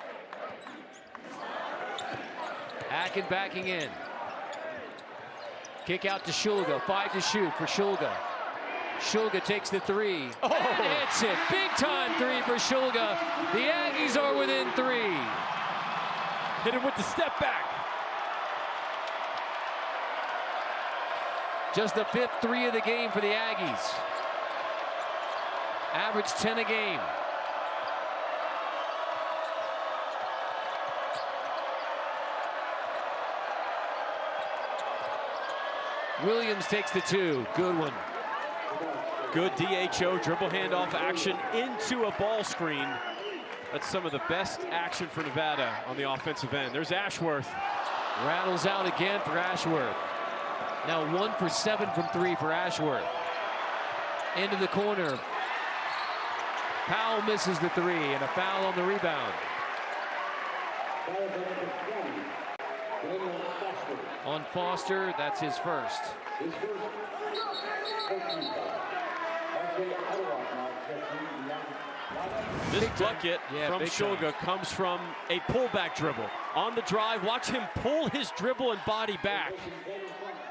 Akin backing in. Kick out to Shulga, 5 to shoot for Shulga. Shulga takes the 3. Oh. And hits it. Big time 3 for Shulga. The Aggies are within 3. Hit it with the step back. Just the 5th 3 of the game for the Aggies. Average 10 a game. Williams takes the 2. Good one. Good DHO dribble handoff action into a ball screen. That's some of the best action for Nevada on the offensive end. There's Ashworth. Rattles out again for Ashworth. Now 1 for 7 from 3 for Ashworth. Into the corner. Powell misses the 3 and a foul on the rebound. On Foster, that's his first. This bucket from Shulga comes from a pullback dribble. On the drive, watch him pull his dribble and body back.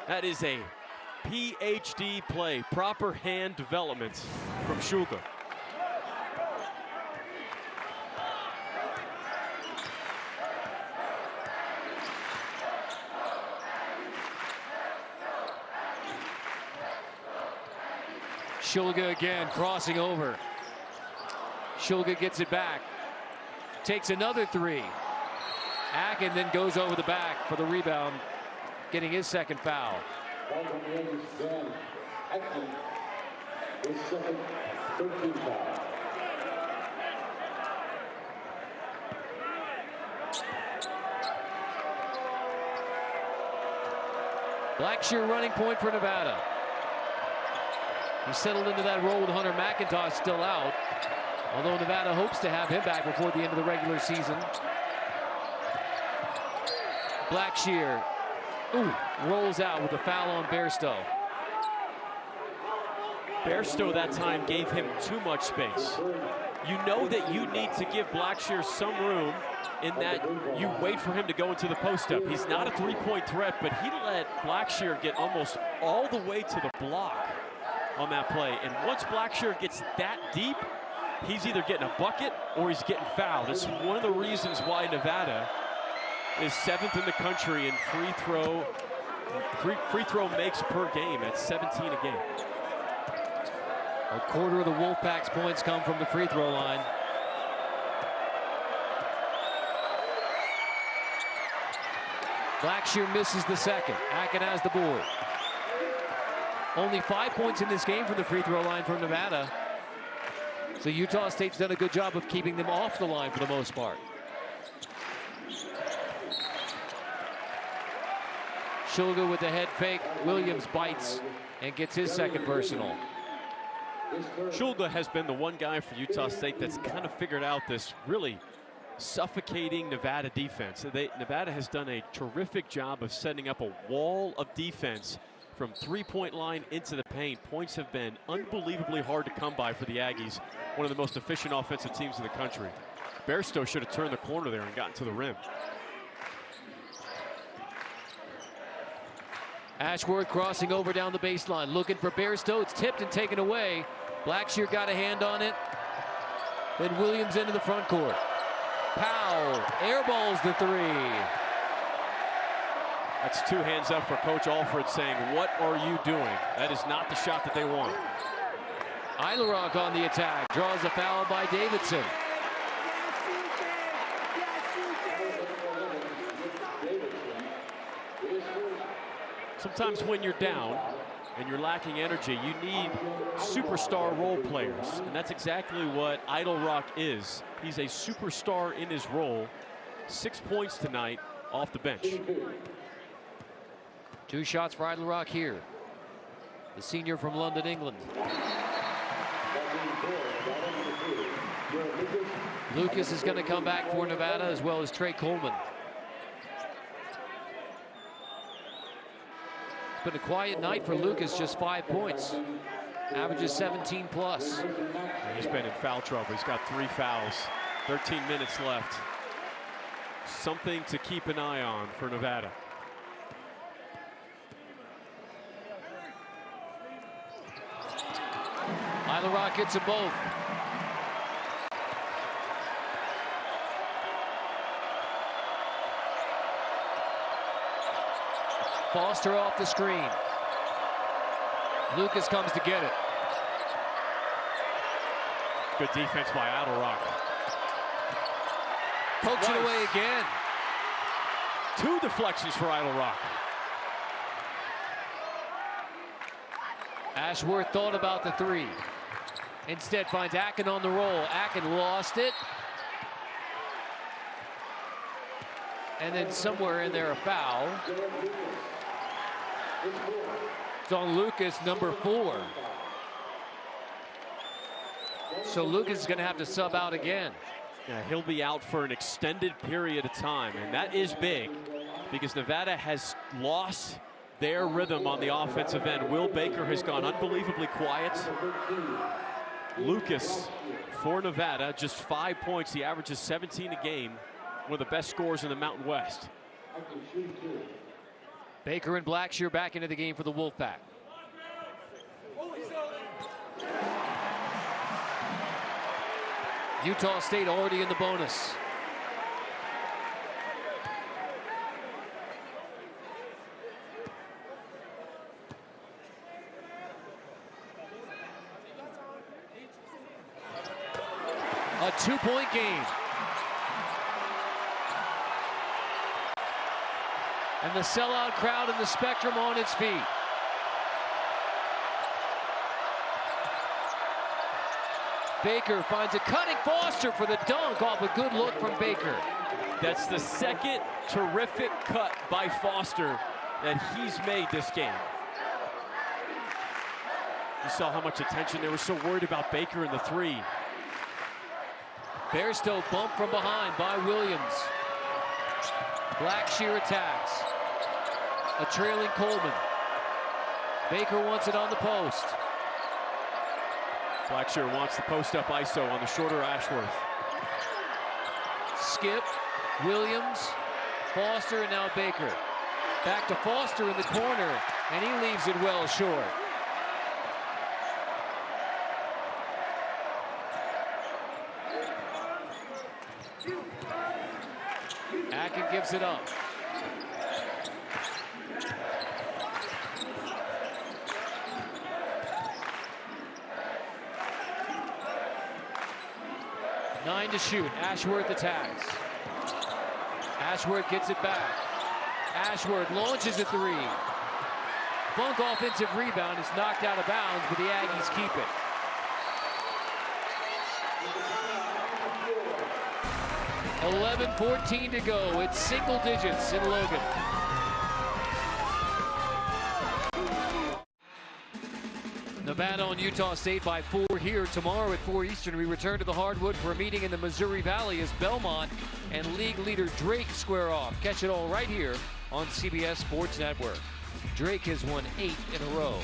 That is a PhD play, proper hand development from Shulga. Shulga again, crossing over. Shulga gets it back. Takes another three. Akin then goes over the back for the rebound, getting his second foul. Blackshear running point for Nevada. He settled into that role with Hunter McIntosh still out, although Nevada hopes to have him back before the end of the regular season. Blackshear rolls out with a foul on Bairstow. Bairstow that time gave him too much space. You know that you need to give Blackshear some room in that you wait for him to go into the post-up. He's not a three-point threat, but he let Blackshear get almost all the way to the block on that play. And once Blackshear gets that deep, he's either getting a bucket or he's getting fouled. It's one of the reasons why Nevada is 7th in the country in free throw makes per game. That's 17 a game. A quarter of the Wolfpack's points come from the free throw line. Blackshear misses the second. Akin has the board. Only 5 points in this game from the free throw line from Nevada. So Utah State's done a good job of keeping them off the line for the most part. Shulga with the head fake. Williams bites and gets his second personal. Shulga has been the one guy for Utah State that's kind of figured out this really suffocating Nevada defense. Nevada has done a terrific job of setting up a wall of defense from three-point line into the paint. Points have been unbelievably hard to come by for the Aggies, one of the most efficient offensive teams in the country. Bairstow should have turned the corner there and gotten to the rim. Ashworth crossing over down the baseline, looking for Bairstow. It's tipped and taken away. Blackshear got a hand on it. Then Williams into the front court. Powell airballs the three. That's two hands up for Coach Alfred saying, what are you doing? That is not the shot that they want. Eilerock on the attack, draws a foul by Davidson. Sometimes when you're down and you're lacking energy, you need superstar role players. And that's exactly what Eilerock is. He's a superstar in his role. 6 points tonight off the bench. 2 shots for Eilerock here. The senior from London, England. Lucas is going to come back for Nevada, as well as Trey Coleman. It's been a quiet night for Lucas, just 5 points. Averages 17 plus. He's been in foul trouble. He's got 3 fouls. 13 minutes left. Something to keep an eye on for Nevada. Eilerock gets them both. Foster off the screen. Lucas comes to get it. Good defense by Eilerock. Pokes it away again. 2 deflections for Eilerock. Ashworth thought about the 3. Instead finds Akin on the roll. Akin lost it. And then somewhere in there a foul. It's on Lucas, number 4. So Lucas is going to have to sub out again. Yeah, he'll be out for an extended period of time, and that is big because Nevada has lost their rhythm on the offensive end. Will Baker has gone unbelievably quiet. Lucas for Nevada, just 5 points. He averages 17 a game, one of the best scorers in the Mountain West. Baker and Blackshear back into the game for the Wolfpack. Utah State already in the bonus. A 2-point game. And the sellout crowd in the Spectrum on its feet. Baker finds a cutting Foster for the dunk off a good look from Baker. That's the second terrific cut by Foster that he's made this game. You saw how much attention they were so worried about Baker in the three. Bairstow bumped from behind by Williams. Blackshear attacks. A trailing Coleman. Baker wants it on the post. Blackshear wants the post-up ISO on the shorter Ashworth. Skip, Williams, Foster, and now Baker. Back to Foster in the corner, and he leaves it well short. Akin gives it up. Nine to shoot. Ashworth attacks. Ashworth gets it back. Ashworth launches a three. Funk offensive rebound is knocked out of bounds, but the Aggies keep it. .11-14 to go. It's single digits in Logan. Nevada on Utah State by 4 here. Tomorrow at 4 Eastern, we return to the hardwood for a meeting in the Missouri Valley as Belmont and league leader Drake square off. Catch it all right here on CBS Sports Network. Drake has won 8 in a row.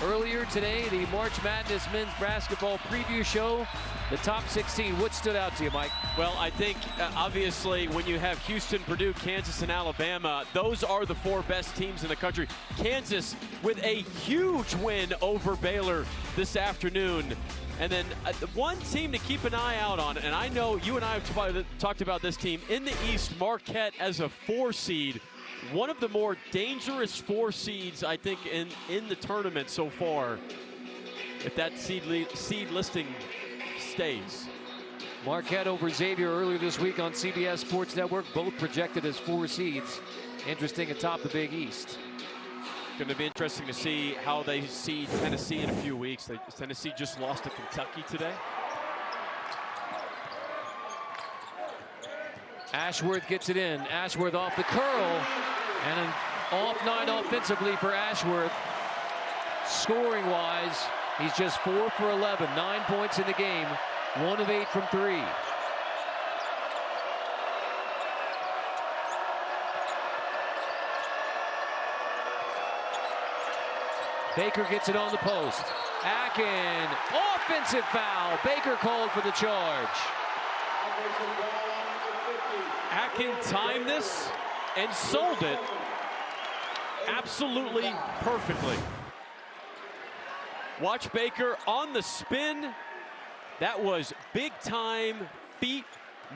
Earlier today, the March Madness men's basketball preview show, the top 16. What stood out to you, Mike? Well, I think obviously when you have Houston, Purdue, Kansas, and Alabama, those are the 4 best teams in the country. Kansas with a huge win over Baylor this afternoon. And then one team to keep an eye out on, and I know you and I have talked about this team in the East, Marquette as a 4 seed. One of the more dangerous 4 seeds, I think, in the tournament so far, if that seed listing stays. Marquette over Xavier earlier this week on CBS Sports Network, both projected as 4 seeds. Interesting atop the Big East. Going to be interesting to see how they see Tennessee in a few weeks. Tennessee just lost to Kentucky today. Ashworth gets it in. Ashworth off the curl. And an off night offensively for Ashworth. Scoring-wise, he's just 4 for 11. 9 points in the game. 1 of 8 from 3. Baker gets it on the post. Akin, offensive foul. Baker called for the charge. Akin timed this and sold it absolutely perfectly. Watch Baker on the spin. That was big time feet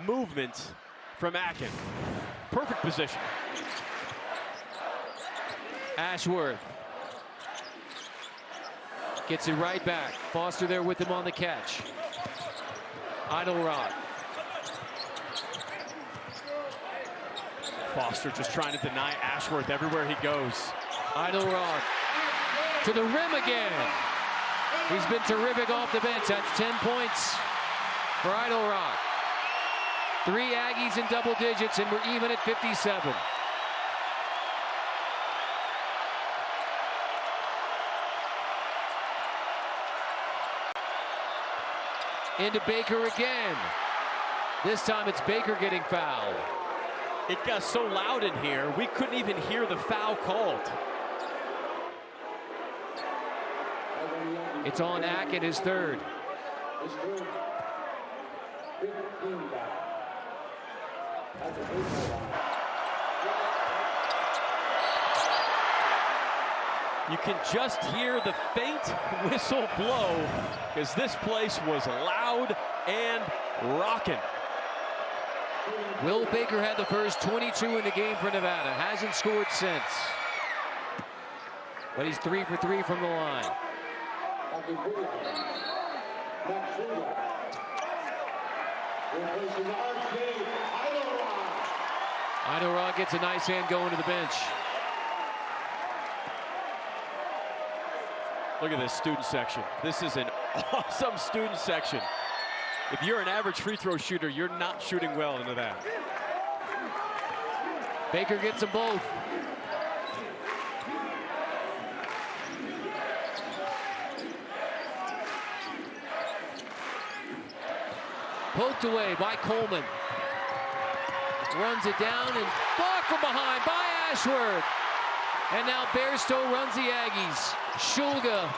movement from Akin. Perfect position. Ashworth gets it right back. Foster there with him on the catch. Idle rock. Foster just trying to deny Ashworth everywhere he goes. Idle rock to the rim again. He's been terrific off the bench. That's 10 points for Idle rock. 3 Aggies in double digits, and we're even at 57. Into Baker again. This time it's Baker getting fouled. It got so loud in here, we couldn't even hear the foul called. It's on Akin, his 3rd. You can just hear the faint whistle blow because this place was loud and rocking. Will Baker had the first 22 in the game for Nevada. Hasn't scored since. but he's 3 for 3 from the line. Idorod gets a nice hand going to the bench. Look at this student section. This is an awesome student section. If you're an average free throw shooter, you're not shooting well into that. Baker gets them both. Poked away by Coleman. Runs it down and blocked from behind by Ashworth. And now Bairstow runs the Aggies. Shulga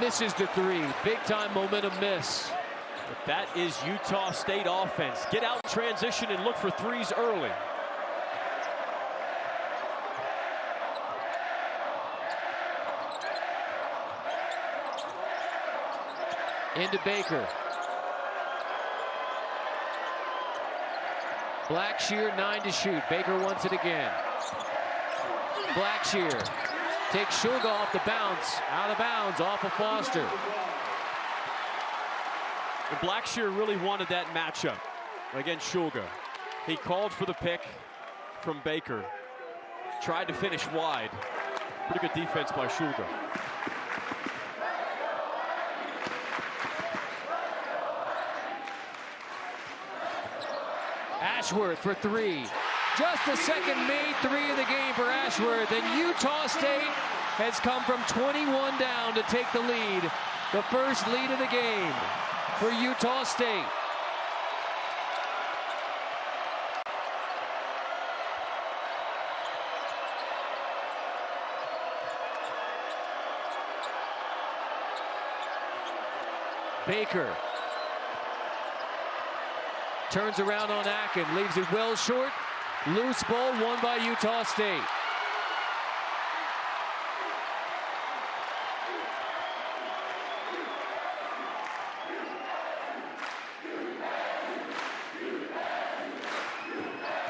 misses the three. Big time momentum miss. But that is Utah State offense. Get out in transition and look for threes early. Into Baker. Blackshear 9 to shoot. Baker wants it again. Blackshear takes Shulga off the bounce. Out of bounds off of Foster. And Blackshear really wanted that matchup against Shulga. He called for the pick from Baker. Tried to finish wide. Pretty good defense by Shulga. Ashworth for three. Just the second made three of the game for Ashworth. And Utah State has come from 21 down to take the lead. The first lead of the game for Utah State. Baker turns around on Akin, leaves it well short. Loose ball won by Utah State.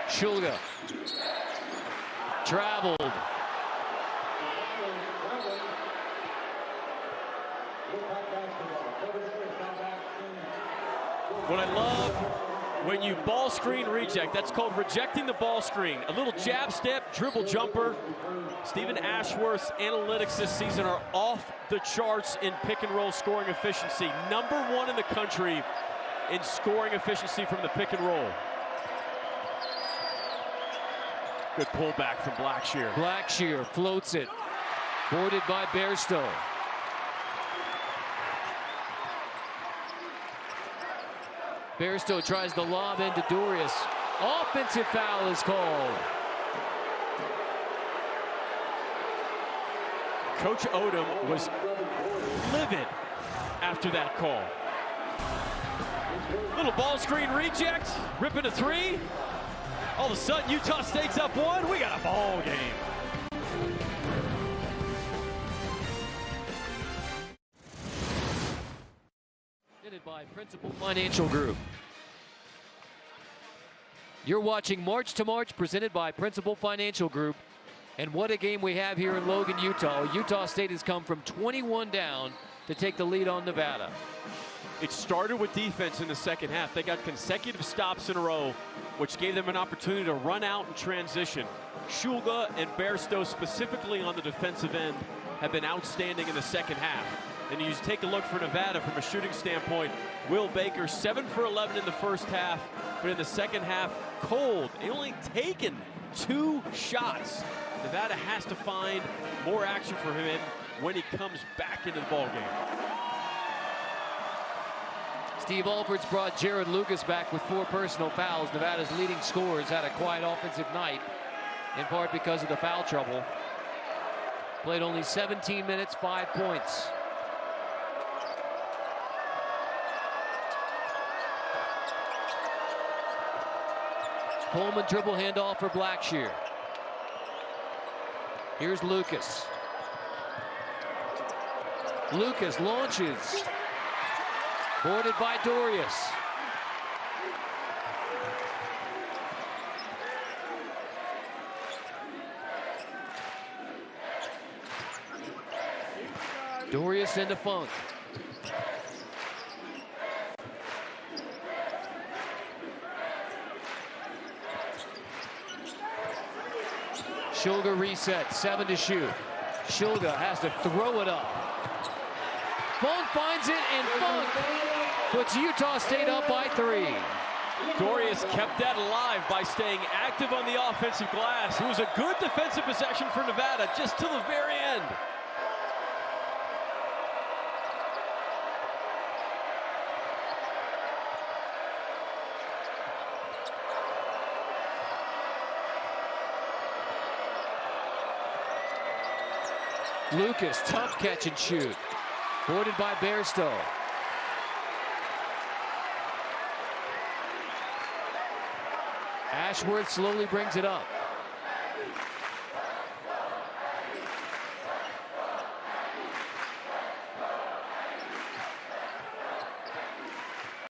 Shulga traveled. What I love when you ball screen reject, that's called rejecting the ball screen. A little jab step, dribble jumper. Stephen Ashworth's analytics this season are off the charts in pick and roll scoring efficiency. #1 in the country in scoring efficiency from the pick and roll. Good pullback from Blackshear. Blackshear floats it. Boarded by Bairstow. Bairstow tries the lob into Dorius. Offensive foul is called. Coach Odom was livid after that call. Little ball screen reject, ripping a three. All of a sudden, Utah State's up 1. We got a ball game. By Principal Financial Group. You're watching March to March presented by Principal Financial Group. And what a game we have here in Logan, Utah. Utah State has come from 21 down to take the lead on Nevada. It started with defense in the second half. They got consecutive stops in a row, which gave them an opportunity to run out and transition. Shulga and Bairstow, specifically on the defensive end, have been outstanding in the second half. And you just take a look for Nevada from a shooting standpoint. Will Baker, 7 for 11 in the first half, but in the second half, cold. They only taken 2 shots. Nevada has to find more action for him when he comes back into the ballgame. Steve Alford's brought Jared Lucas back with 4 personal fouls. Nevada's leading scorers had a quiet offensive night, in part because of the foul trouble. Played only 17 minutes, 5 points. Coleman dribble handoff for Blackshear. Here's Lucas. Lucas launches. Boarded by Dorius. Dorius into Funk. Shulga reset, 7 to shoot. Shulga has to throw it up. Funk finds it, and Funk puts Utah State up by 3. Dorius kept that alive by staying active on the offensive glass. It was a good defensive possession for Nevada just till the very end. Lucas, tough catch and shoot. Boarded by Bairstow. Ashworth slowly brings it up.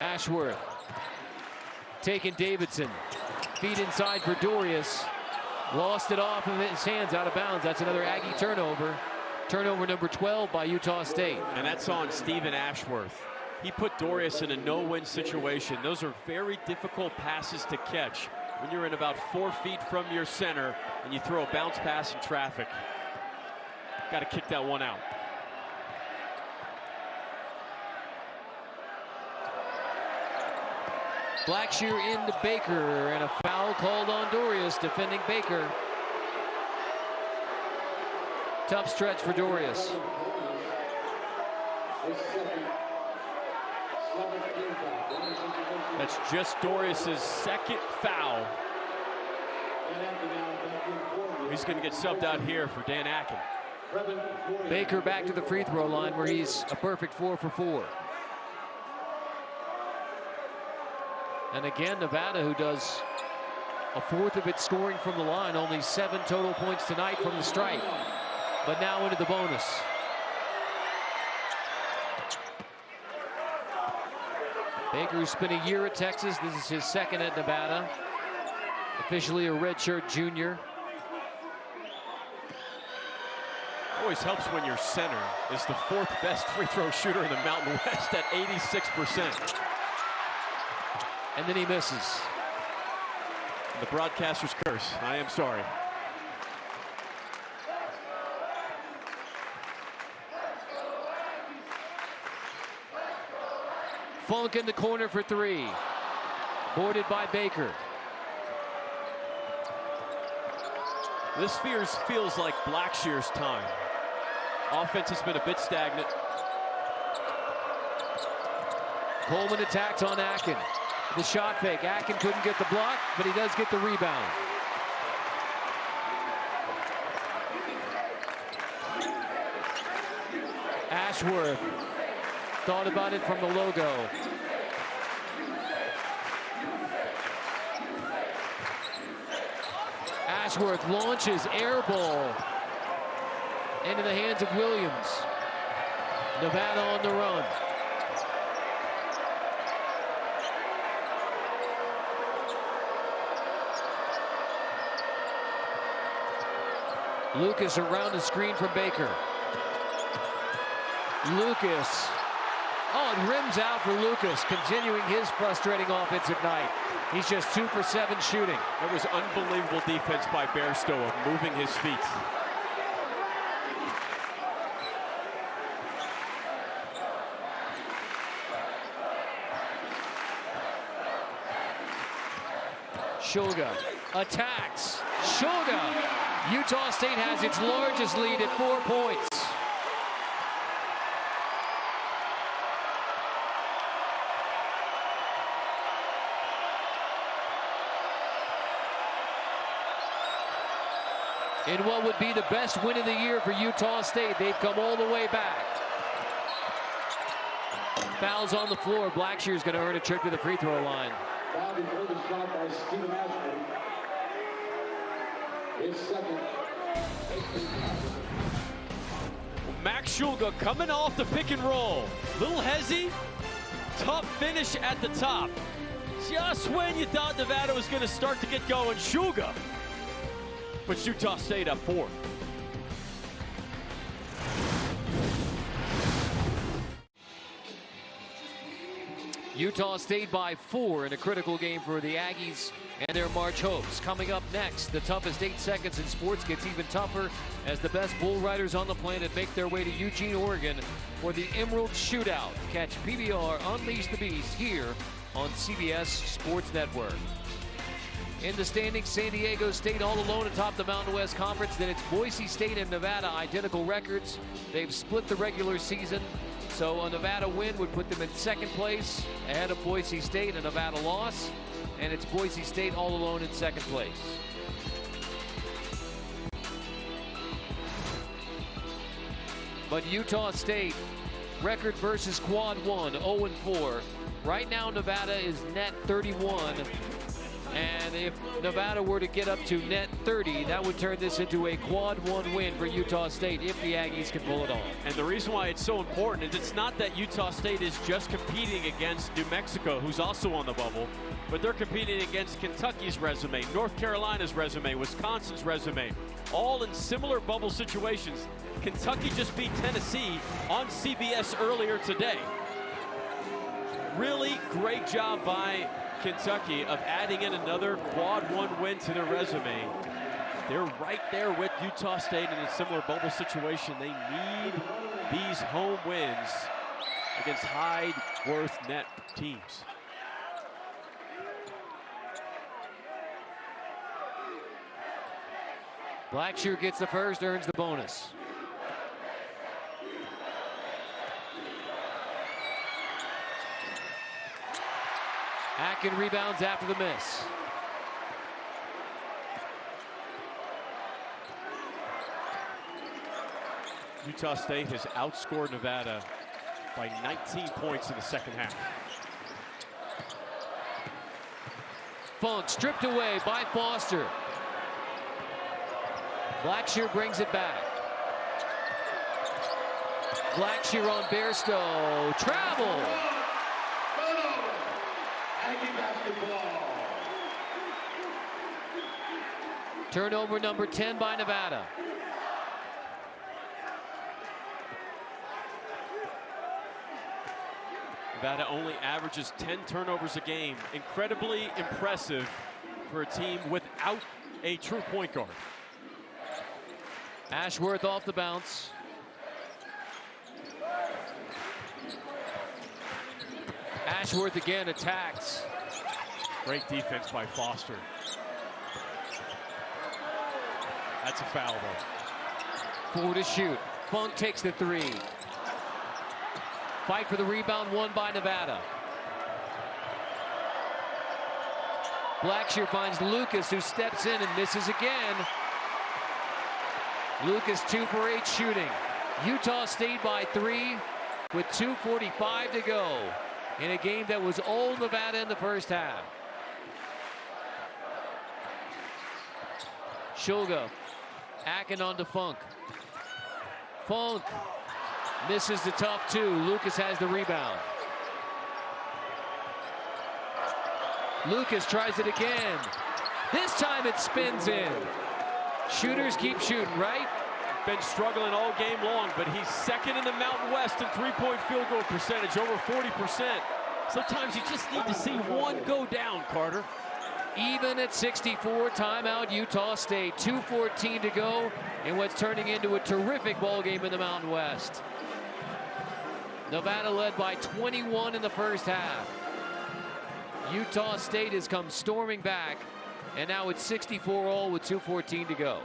Ashworth taking Davidson. Feed inside for Dorius. Lost it off of his hands, out of bounds. That's another Aggie turnover. Turnover number 12 by Utah State. And that's on Stephen Ashworth. He put Dorius in a no-win situation. Those are very difficult passes to catch when you're in about 4 feet from your center and you throw a bounce pass in traffic. Got to kick that one out. Blackshear into Baker, and a foul called on Dorius, defending Baker. Tough stretch for Dorius. That's just Dorius's second foul. He's going to get subbed out here for Dan Akin. Baker back to the free throw line where he's a perfect 4 for 4. And again, Nevada, who does a fourth of its scoring from the line, only 7 total points tonight from the stripe, but now into the bonus. Baker, who spent a year at Texas, this is his second at Nevada. Officially a redshirt junior. Always helps when your center is the 4th best free throw shooter in the Mountain West at 86%. And then he misses. The broadcaster's curse. I am sorry. Funk in the corner for 3. Boarded by Baker. This feels like Blackshear's time. Offense has been a bit stagnant. Coleman attacks on Akin. The shot fake. Akin couldn't get the block, but he does get the rebound. Ashworth thought about it from the logo. Ashworth launches, air ball into the hands of Williams. Nevada on the run. Lucas around the screen from Baker. Lucas. Oh, it rims out for Lucas, continuing his frustrating offensive night. He's just 2 for 7 shooting. It was unbelievable defense by Bairstow of moving his feet. Shulga attacks. Shulga. Utah State has its largest lead at 4 points. In what would be the best win of the year for Utah State, they've come all the way back. Fouls on the floor. Blackshear's going to earn a trip to the free throw line. Foul before the shot by Stephen Ashworth. His second. Max Shulga coming off the pick and roll. Little hezzy, tough finish at the top. Just when you thought Nevada was going to start to get going, Shulga puts Utah State up 4. Utah State by 4 in a critical game for the Aggies and their March hopes. Coming up next, the toughest 8 seconds in sports gets even tougher as the best bull riders on the planet make their way to Eugene, Oregon for the Emerald Shootout. Catch PBR Unleash the Beast here on CBS Sports Network. In the standings, San Diego State all alone atop the Mountain West Conference. Then it's Boise State and Nevada, identical records. They've split the regular season, so a Nevada win would put them in second place ahead of Boise State. A Nevada loss, and it's Boise State all alone in second place. But Utah State, record versus quad 1, 0-4. Right now, Nevada is net 31. And if Nevada were to get up to net 30, that would turn this into a quad 1 win for Utah State if the Aggies can pull it off. And the reason why it's so important is it's not that Utah State is just competing against New Mexico, who's also on the bubble, but they're competing against Kentucky's resume, North Carolina's resume, Wisconsin's resume, all in similar bubble situations. Kentucky just beat Tennessee on CBS earlier today. Really great job by Kentucky of adding in another quad 1 win to their resume. They're right there with Utah State in a similar bubble situation. They need these home wins against high worth net teams. Blackshear gets the first, earns the bonus. Akin rebounds after the miss. Utah State has outscored Nevada by 19 points in the second half. Funk stripped away by Foster. Blackshear brings it back. Blackshear on Bairstow. Travel. Turnover number 10 by Nevada. Nevada only averages 10 turnovers a game. Incredibly impressive for a team without a true point guard. Ashworth off the bounce. Ashworth again attacks. Great defense by Foster. That's a foul, though. 4 to shoot. Funk takes the 3. Fight for the rebound, won by Nevada. Blackshear finds Lucas, who steps in and misses again. Lucas 2 for 8 shooting. Utah State by 3 with 2:45 to go in a game that was all Nevada in the first half. Shulga, Akin on to Funk. Funk misses the tough 2. Lucas has the rebound. Lucas tries it again. This time it spins in. Shooters keep shooting, right? Been struggling all game long, but he's second in the Mountain West in three-point field goal percentage, over 40%. Sometimes you just need to see one go down, Carter. Even at 64, timeout Utah State. 2:14 to go in what's turning into a terrific ball game in the Mountain West. Nevada led by 21 in the first half. Utah State has come storming back, and now it's 64 all with 2:14 to go.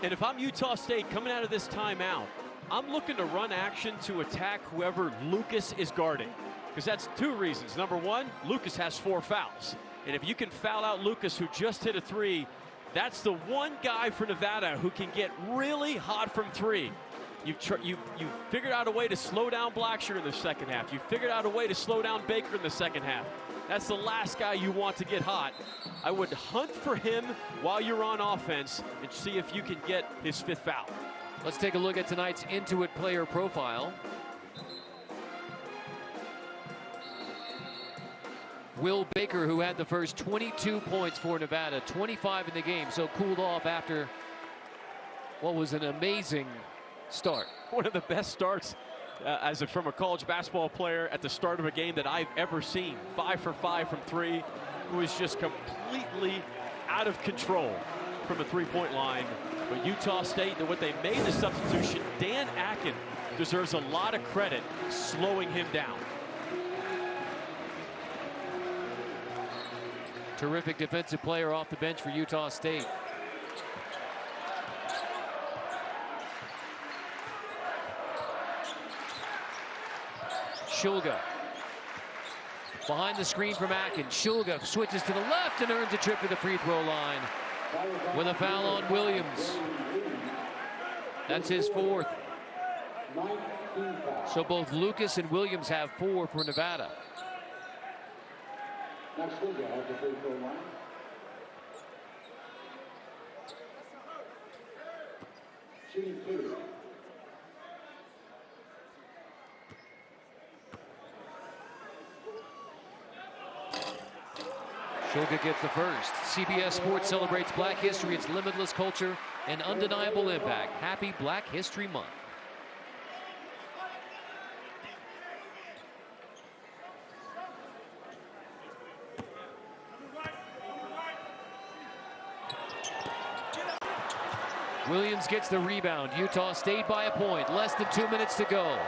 And if I'm Utah State coming out of this timeout, I'm looking to run action to attack whoever Lucas is guarding. Because that's 2 reasons. Number 1, Lucas has 4 fouls. And if you can foul out Lucas, who just hit a 3, that's the one guy for Nevada who can get really hot from 3. You've figured out a way to slow down Blackshear in the second half. You've figured out a way to slow down Baker in the second half. That's the last guy you want to get hot. I would hunt for him while you're on offense and see if you can get his 5th foul. Let's take a look at tonight's Intuit player profile. Will Baker, who had the first 22 points for Nevada, 25 in the game, so cooled off after what was an amazing start. One of the best starts from a college basketball player at the start of a game that I've ever seen. 5 for 5 from 3. It was just completely out of control from the three-point line. But Utah State, what they made the substitution, Dan Akin deserves a lot of credit slowing him down. Terrific defensive player off the bench for Utah State. Shulga. Behind the screen from Akin. Shulga switches to the left and earns a trip to the free throw line with a foul on Williams. That's his 4th. So both Lucas and Williams have 4 for Nevada. Next Shulga at the free throw line. Shooting 2. Shulga gets the first. CBS Sports celebrates Black history, its limitless culture, and undeniable impact. Happy Black History Month. Williams gets the rebound. Utah State by a point. Less than 2 minutes to go.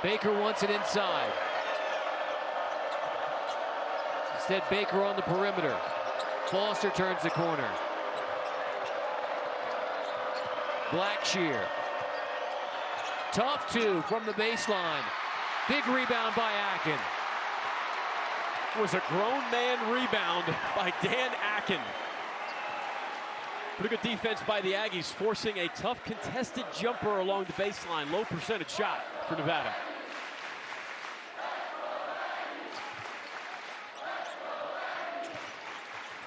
Baker wants it inside. Instead, Baker on the perimeter. Foster turns the corner. Blackshear. Tough 2 from the baseline. Big rebound by Akin. Was a grown man rebound by Dan Akin. Pretty good defense by the Aggies, forcing a tough contested jumper along the baseline. Low percentage shot for Nevada.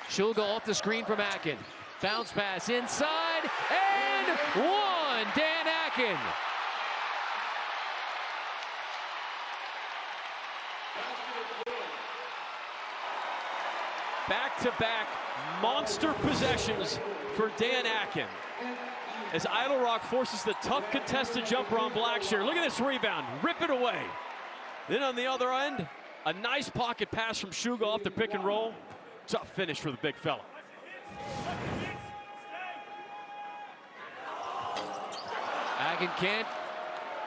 Shulga off the screen from Akin. Bounce pass inside and 1. Dan Akin. Back-to-back monster possessions for Dan Akin. As Idle Rock forces the tough contested jumper on Blackshear. Look at this rebound, rip it away. Then on the other end, a nice pocket pass from Shulga off the pick and roll. Tough finish for the big fella. Akin can't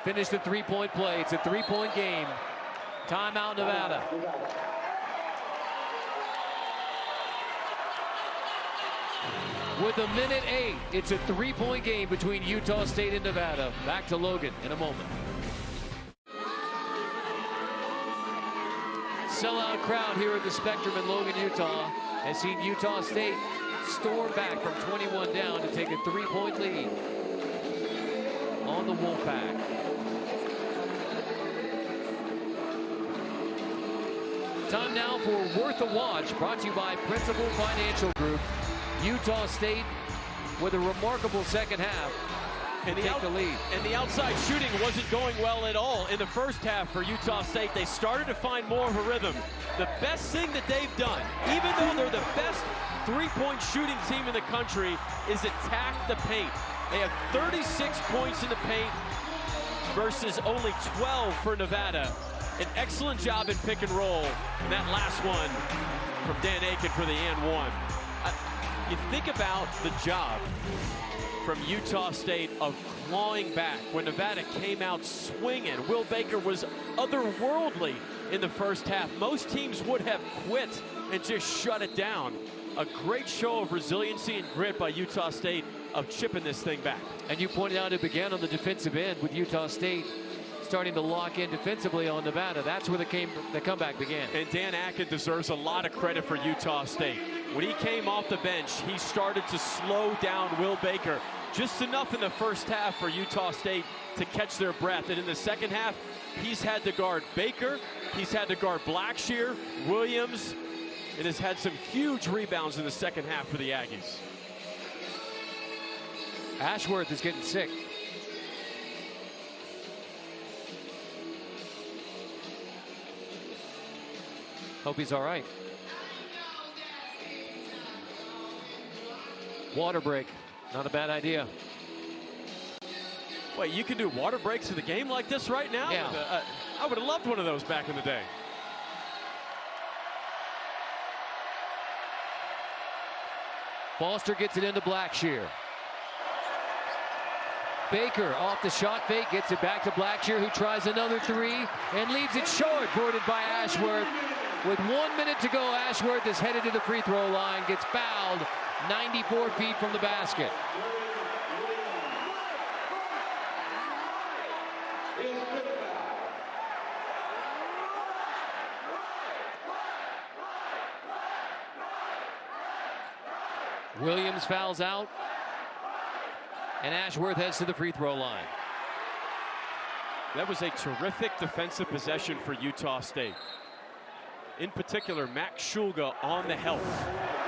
finish the three-point play. It's a three-point game. Timeout, Nevada. With 1:08, it's a three-point game between Utah State and Nevada. Back to Logan in a moment. Sellout crowd here at the Spectrum in Logan, Utah, has seen Utah State storm back from 21 down to take a three-point lead on the Wolfpack. Time now for Worth a Watch, brought to you by Principal Financial Group. Utah State with a remarkable second half and take the lead. And the outside shooting wasn't going well at all in the first half for Utah State. They started to find more of a rhythm. The best thing that they've done, even though they're the best three-point shooting team in the country, is attack the paint. They have 36 points in the paint versus only 12 for Nevada. An excellent job in pick and roll. And that last one from Dan Akin for the and one. You think about the job from Utah State of clawing back when Nevada came out swinging. Will Baker was otherworldly in the first half. Most teams would have quit and just shut it down. A great show of resiliency and grit by Utah State of chipping this thing back. And you pointed out it began on the defensive end with Utah State starting to lock in defensively on Nevada. That's where the comeback began. And Dan Akin deserves a lot of credit for Utah State. When he came off the bench, he started to slow down Will Baker. Just enough in the first half for Utah State to catch their breath. And in the second half, he's had to guard Baker, he's had to guard Blackshear, Williams, and has had some huge rebounds in the second half for the Aggies. Ashworth is getting sick. Hope he's all right. Water break. Not a bad idea. Wait, you can do water breaks in the game like this right now? Yeah. I would have loved one of those back in the day. Foster gets it into Blackshear. Baker off the shot fake, gets it back to Blackshear, who tries another three and leaves it short, boarded by Ashworth. With 1 minute to go, Ashworth is headed to the free throw line, gets fouled 94 feet from the basket. Williams fouls out, and Ashworth heads to the free throw line. That was a terrific defensive possession for Utah State. In particular, Max Shulga on the help.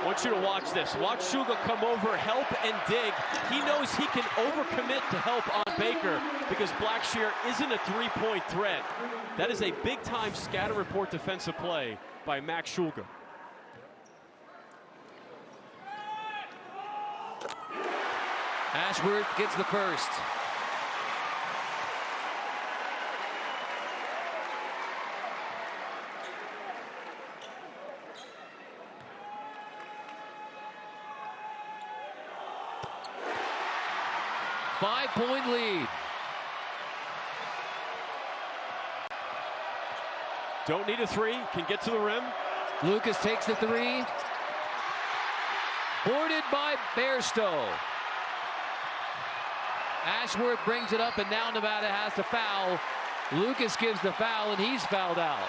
I want you to watch this. Watch Shulga come over, help, and dig. He knows he can overcommit to help on Baker because Blackshear isn't a three-point threat. That is a big-time scatter report defensive play by Max Shulga. Ashworth gets the first. Five-point lead. Don't need a three, can get to the rim. Lucas takes the three. Boarded by Bairstow. Ashworth brings it up, and now Nevada has to foul. Lucas gives the foul, and he's fouled out.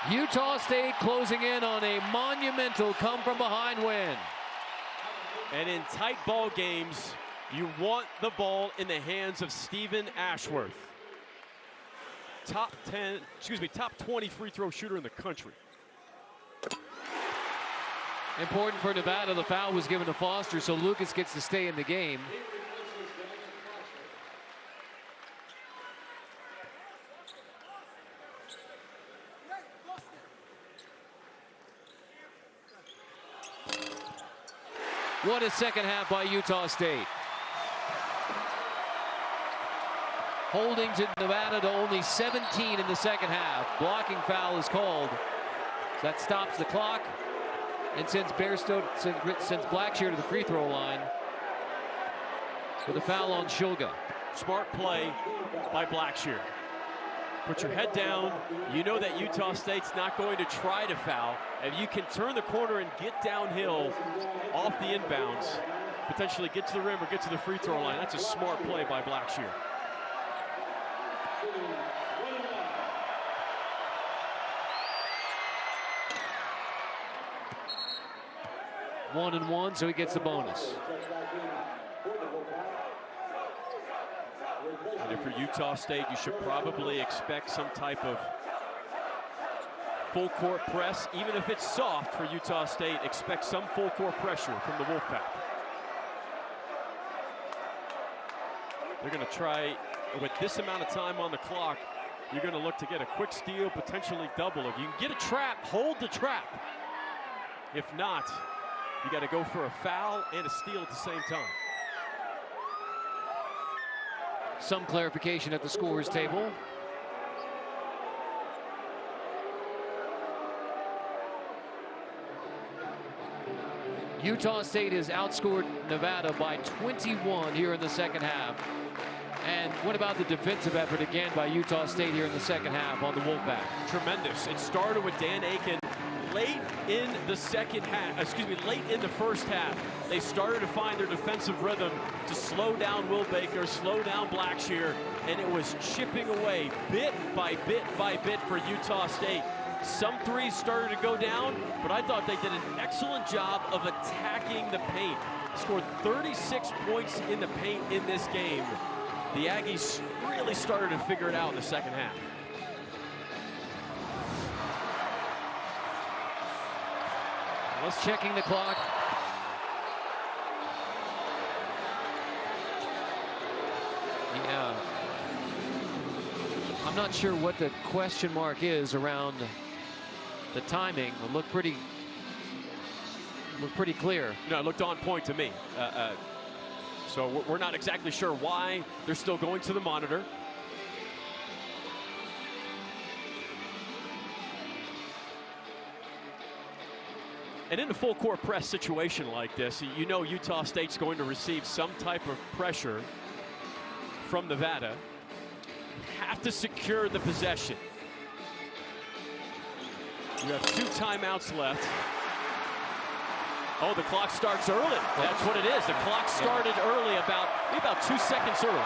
Utah State closing in on a monumental come-from-behind win. And in tight ball games, you want the ball in the hands of Stephen Ashworth. Top 20 free throw shooter in the country. Important for Nevada, the foul was given to Foster, so Lucas gets to stay in the game. What a second half by Utah State. Holding to Nevada to only 17 in the second half. Blocking foul is called. So that stops the clock and sends Blackshear to the free throw line with a foul on Shulga. Smart play by Blackshear. Put your head down. You know that Utah State's not going to try to foul. If you can turn the corner and get downhill off the inbounds, potentially get to the rim or get to the free throw line, that's a smart play by Blackshear. One and one, so he gets the bonus. And if you're Utah State, you should probably expect some type of full court press. Even if it's soft for Utah State, expect some full court pressure from the Wolfpack. They're going to try, with this amount of time on the clock, you're going to look to get a quick steal, potentially double. If you can get a trap, hold the trap. If not, you got to go for a foul and a steal at the same time. Some clarification at the scorer's table. Utah State has outscored Nevada by 21 here in the second half. And what about the defensive effort again by Utah State here in the second half on the Wolfpack? Tremendous. It started with Dan Aiken late in the late in the first half. They started to find their defensive rhythm to slow down Will Baker, slow down Blackshear, and it was chipping away bit by bit by bit for Utah State. Some threes started to go down, but I thought they did an excellent job of attacking the paint. Scored 36 points in the paint in this game. The Aggies really started to figure it out in the second half. Let's checking the clock. Yeah. I'm not sure what the question mark is around the timing. It looked pretty looked pretty clear. No, it looked on point to me. So we're not exactly sure why they're still going to the monitor. And in a full court press situation like this, you know Utah State's going to receive some type of pressure from Nevada. Have to secure the possession. You have 2 timeouts left. Oh, the clock starts early. That's what it is. The clock started early, about 2 seconds early.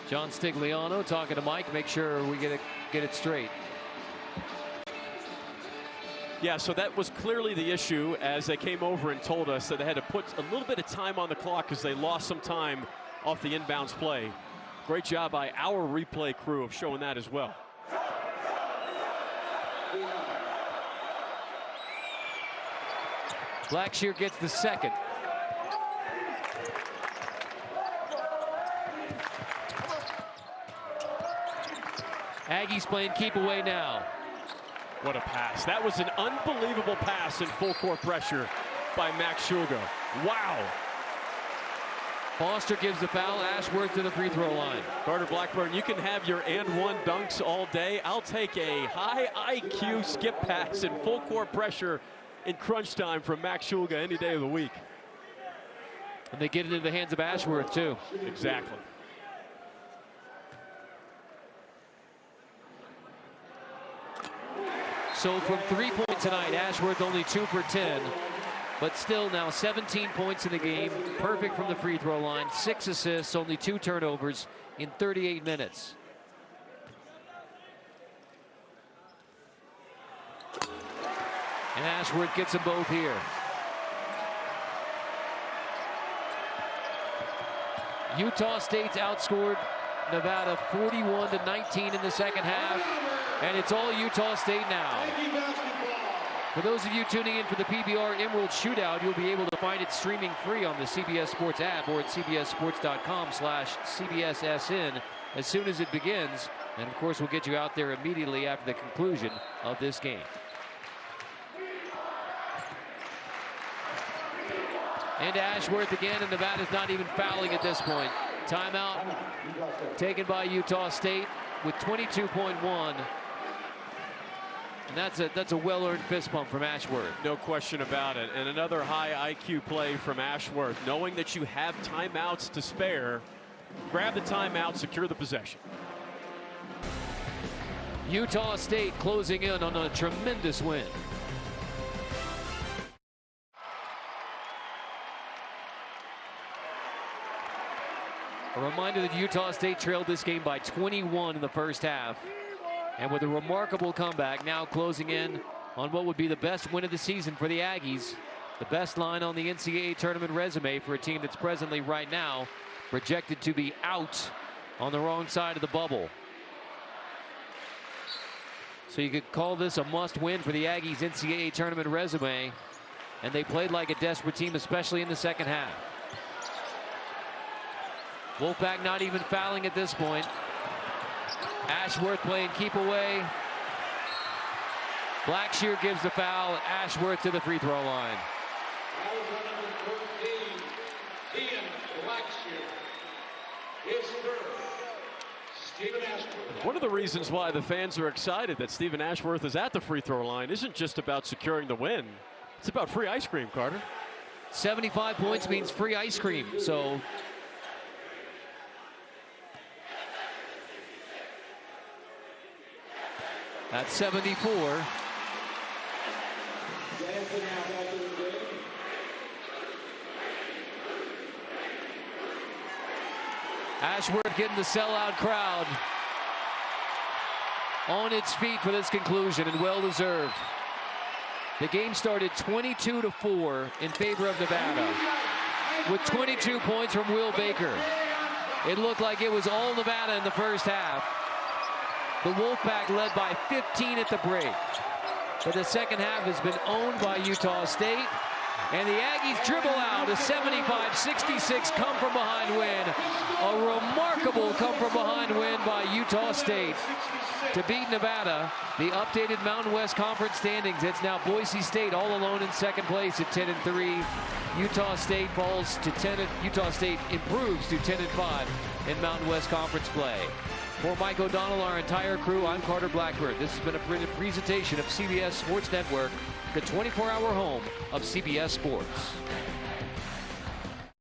John Stigliano talking to Mike, make sure we get it straight. Yeah, so that was clearly the issue as they came over and told us that they had to put a little bit of time on the clock because they lost some time off the inbounds play. Great job by our replay crew of showing that as well. Blackshear gets the second. Aggies playing keep away now. What a pass. That was an unbelievable pass in full court pressure by Max Schulga. Wow. Foster gives the foul. Ashworth to the free throw line. Carter Blackburn, you can have your and one dunks all day. I'll take a high IQ skip pass in full court pressure in crunch time from Max Schulga any day of the week. And they get it into the hands of Ashworth too. Exactly. So from 3-point tonight, Ashworth only 2 for 10, but still now 17 points in the game, perfect from the free throw line, 6 assists, only 2 turnovers in 38 minutes. And Ashworth gets them both here. Utah State's outscored Nevada 41-19 in the second half, and it's all Utah State now. For those of you tuning in for the PBR Emerald Shootout, you'll be able to find it streaming free on the CBS Sports app or at cbssports.com/CBSSN as soon as it begins. And of course, we'll get you out there immediately after the conclusion of this game. And Ashworth again, and Nevada's not even fouling at this point. Timeout taken by Utah State with 22.1. And that's a well-earned fist pump from Ashworth. No question about it. And another high IQ play from Ashworth, knowing that you have timeouts to spare. Grab the timeout, secure the possession. Utah State closing in on a tremendous win. A reminder that Utah State trailed this game by 21 in the first half. And with a remarkable comeback, now closing in on what would be the best win of the season for the Aggies. The best line on the NCAA tournament resume for a team that's presently right now projected to be out on the wrong side of the bubble. So you could call this a must-win for the Aggies' NCAA tournament resume. And they played like a desperate team, especially in the second half. Wolfpack not even fouling at this point. Ashworth playing keep away. Blackshear gives the foul. Ashworth to the free throw line. One of the reasons why the fans are excited that Stephen Ashworth is at the free throw line isn't just about securing the win. It's about free ice cream, Carter. 75 points means free ice cream. So at 74. Ashworth getting the sellout crowd on its feet for this conclusion, and well deserved. The game started 22-4 in favor of Nevada, with 22 points from Will Baker. It looked like it was all Nevada in the first half. The Wolfpack led by 15 at the break. But the second half has been owned by Utah State. And the Aggies dribble out a 75-66 come-from-behind win. A remarkable come-from-behind win by Utah State to beat Nevada. The updated Mountain West Conference standings. It's now Boise State all alone in second place at 10-3. Utah State falls to 10. Utah State improves to 10-5 in Mountain West Conference play. For Mike O'Donnell, our entire crew, I'm Carter Blackbird. This has been a presentation of CBS Sports Network, the 24-hour home of CBS Sports.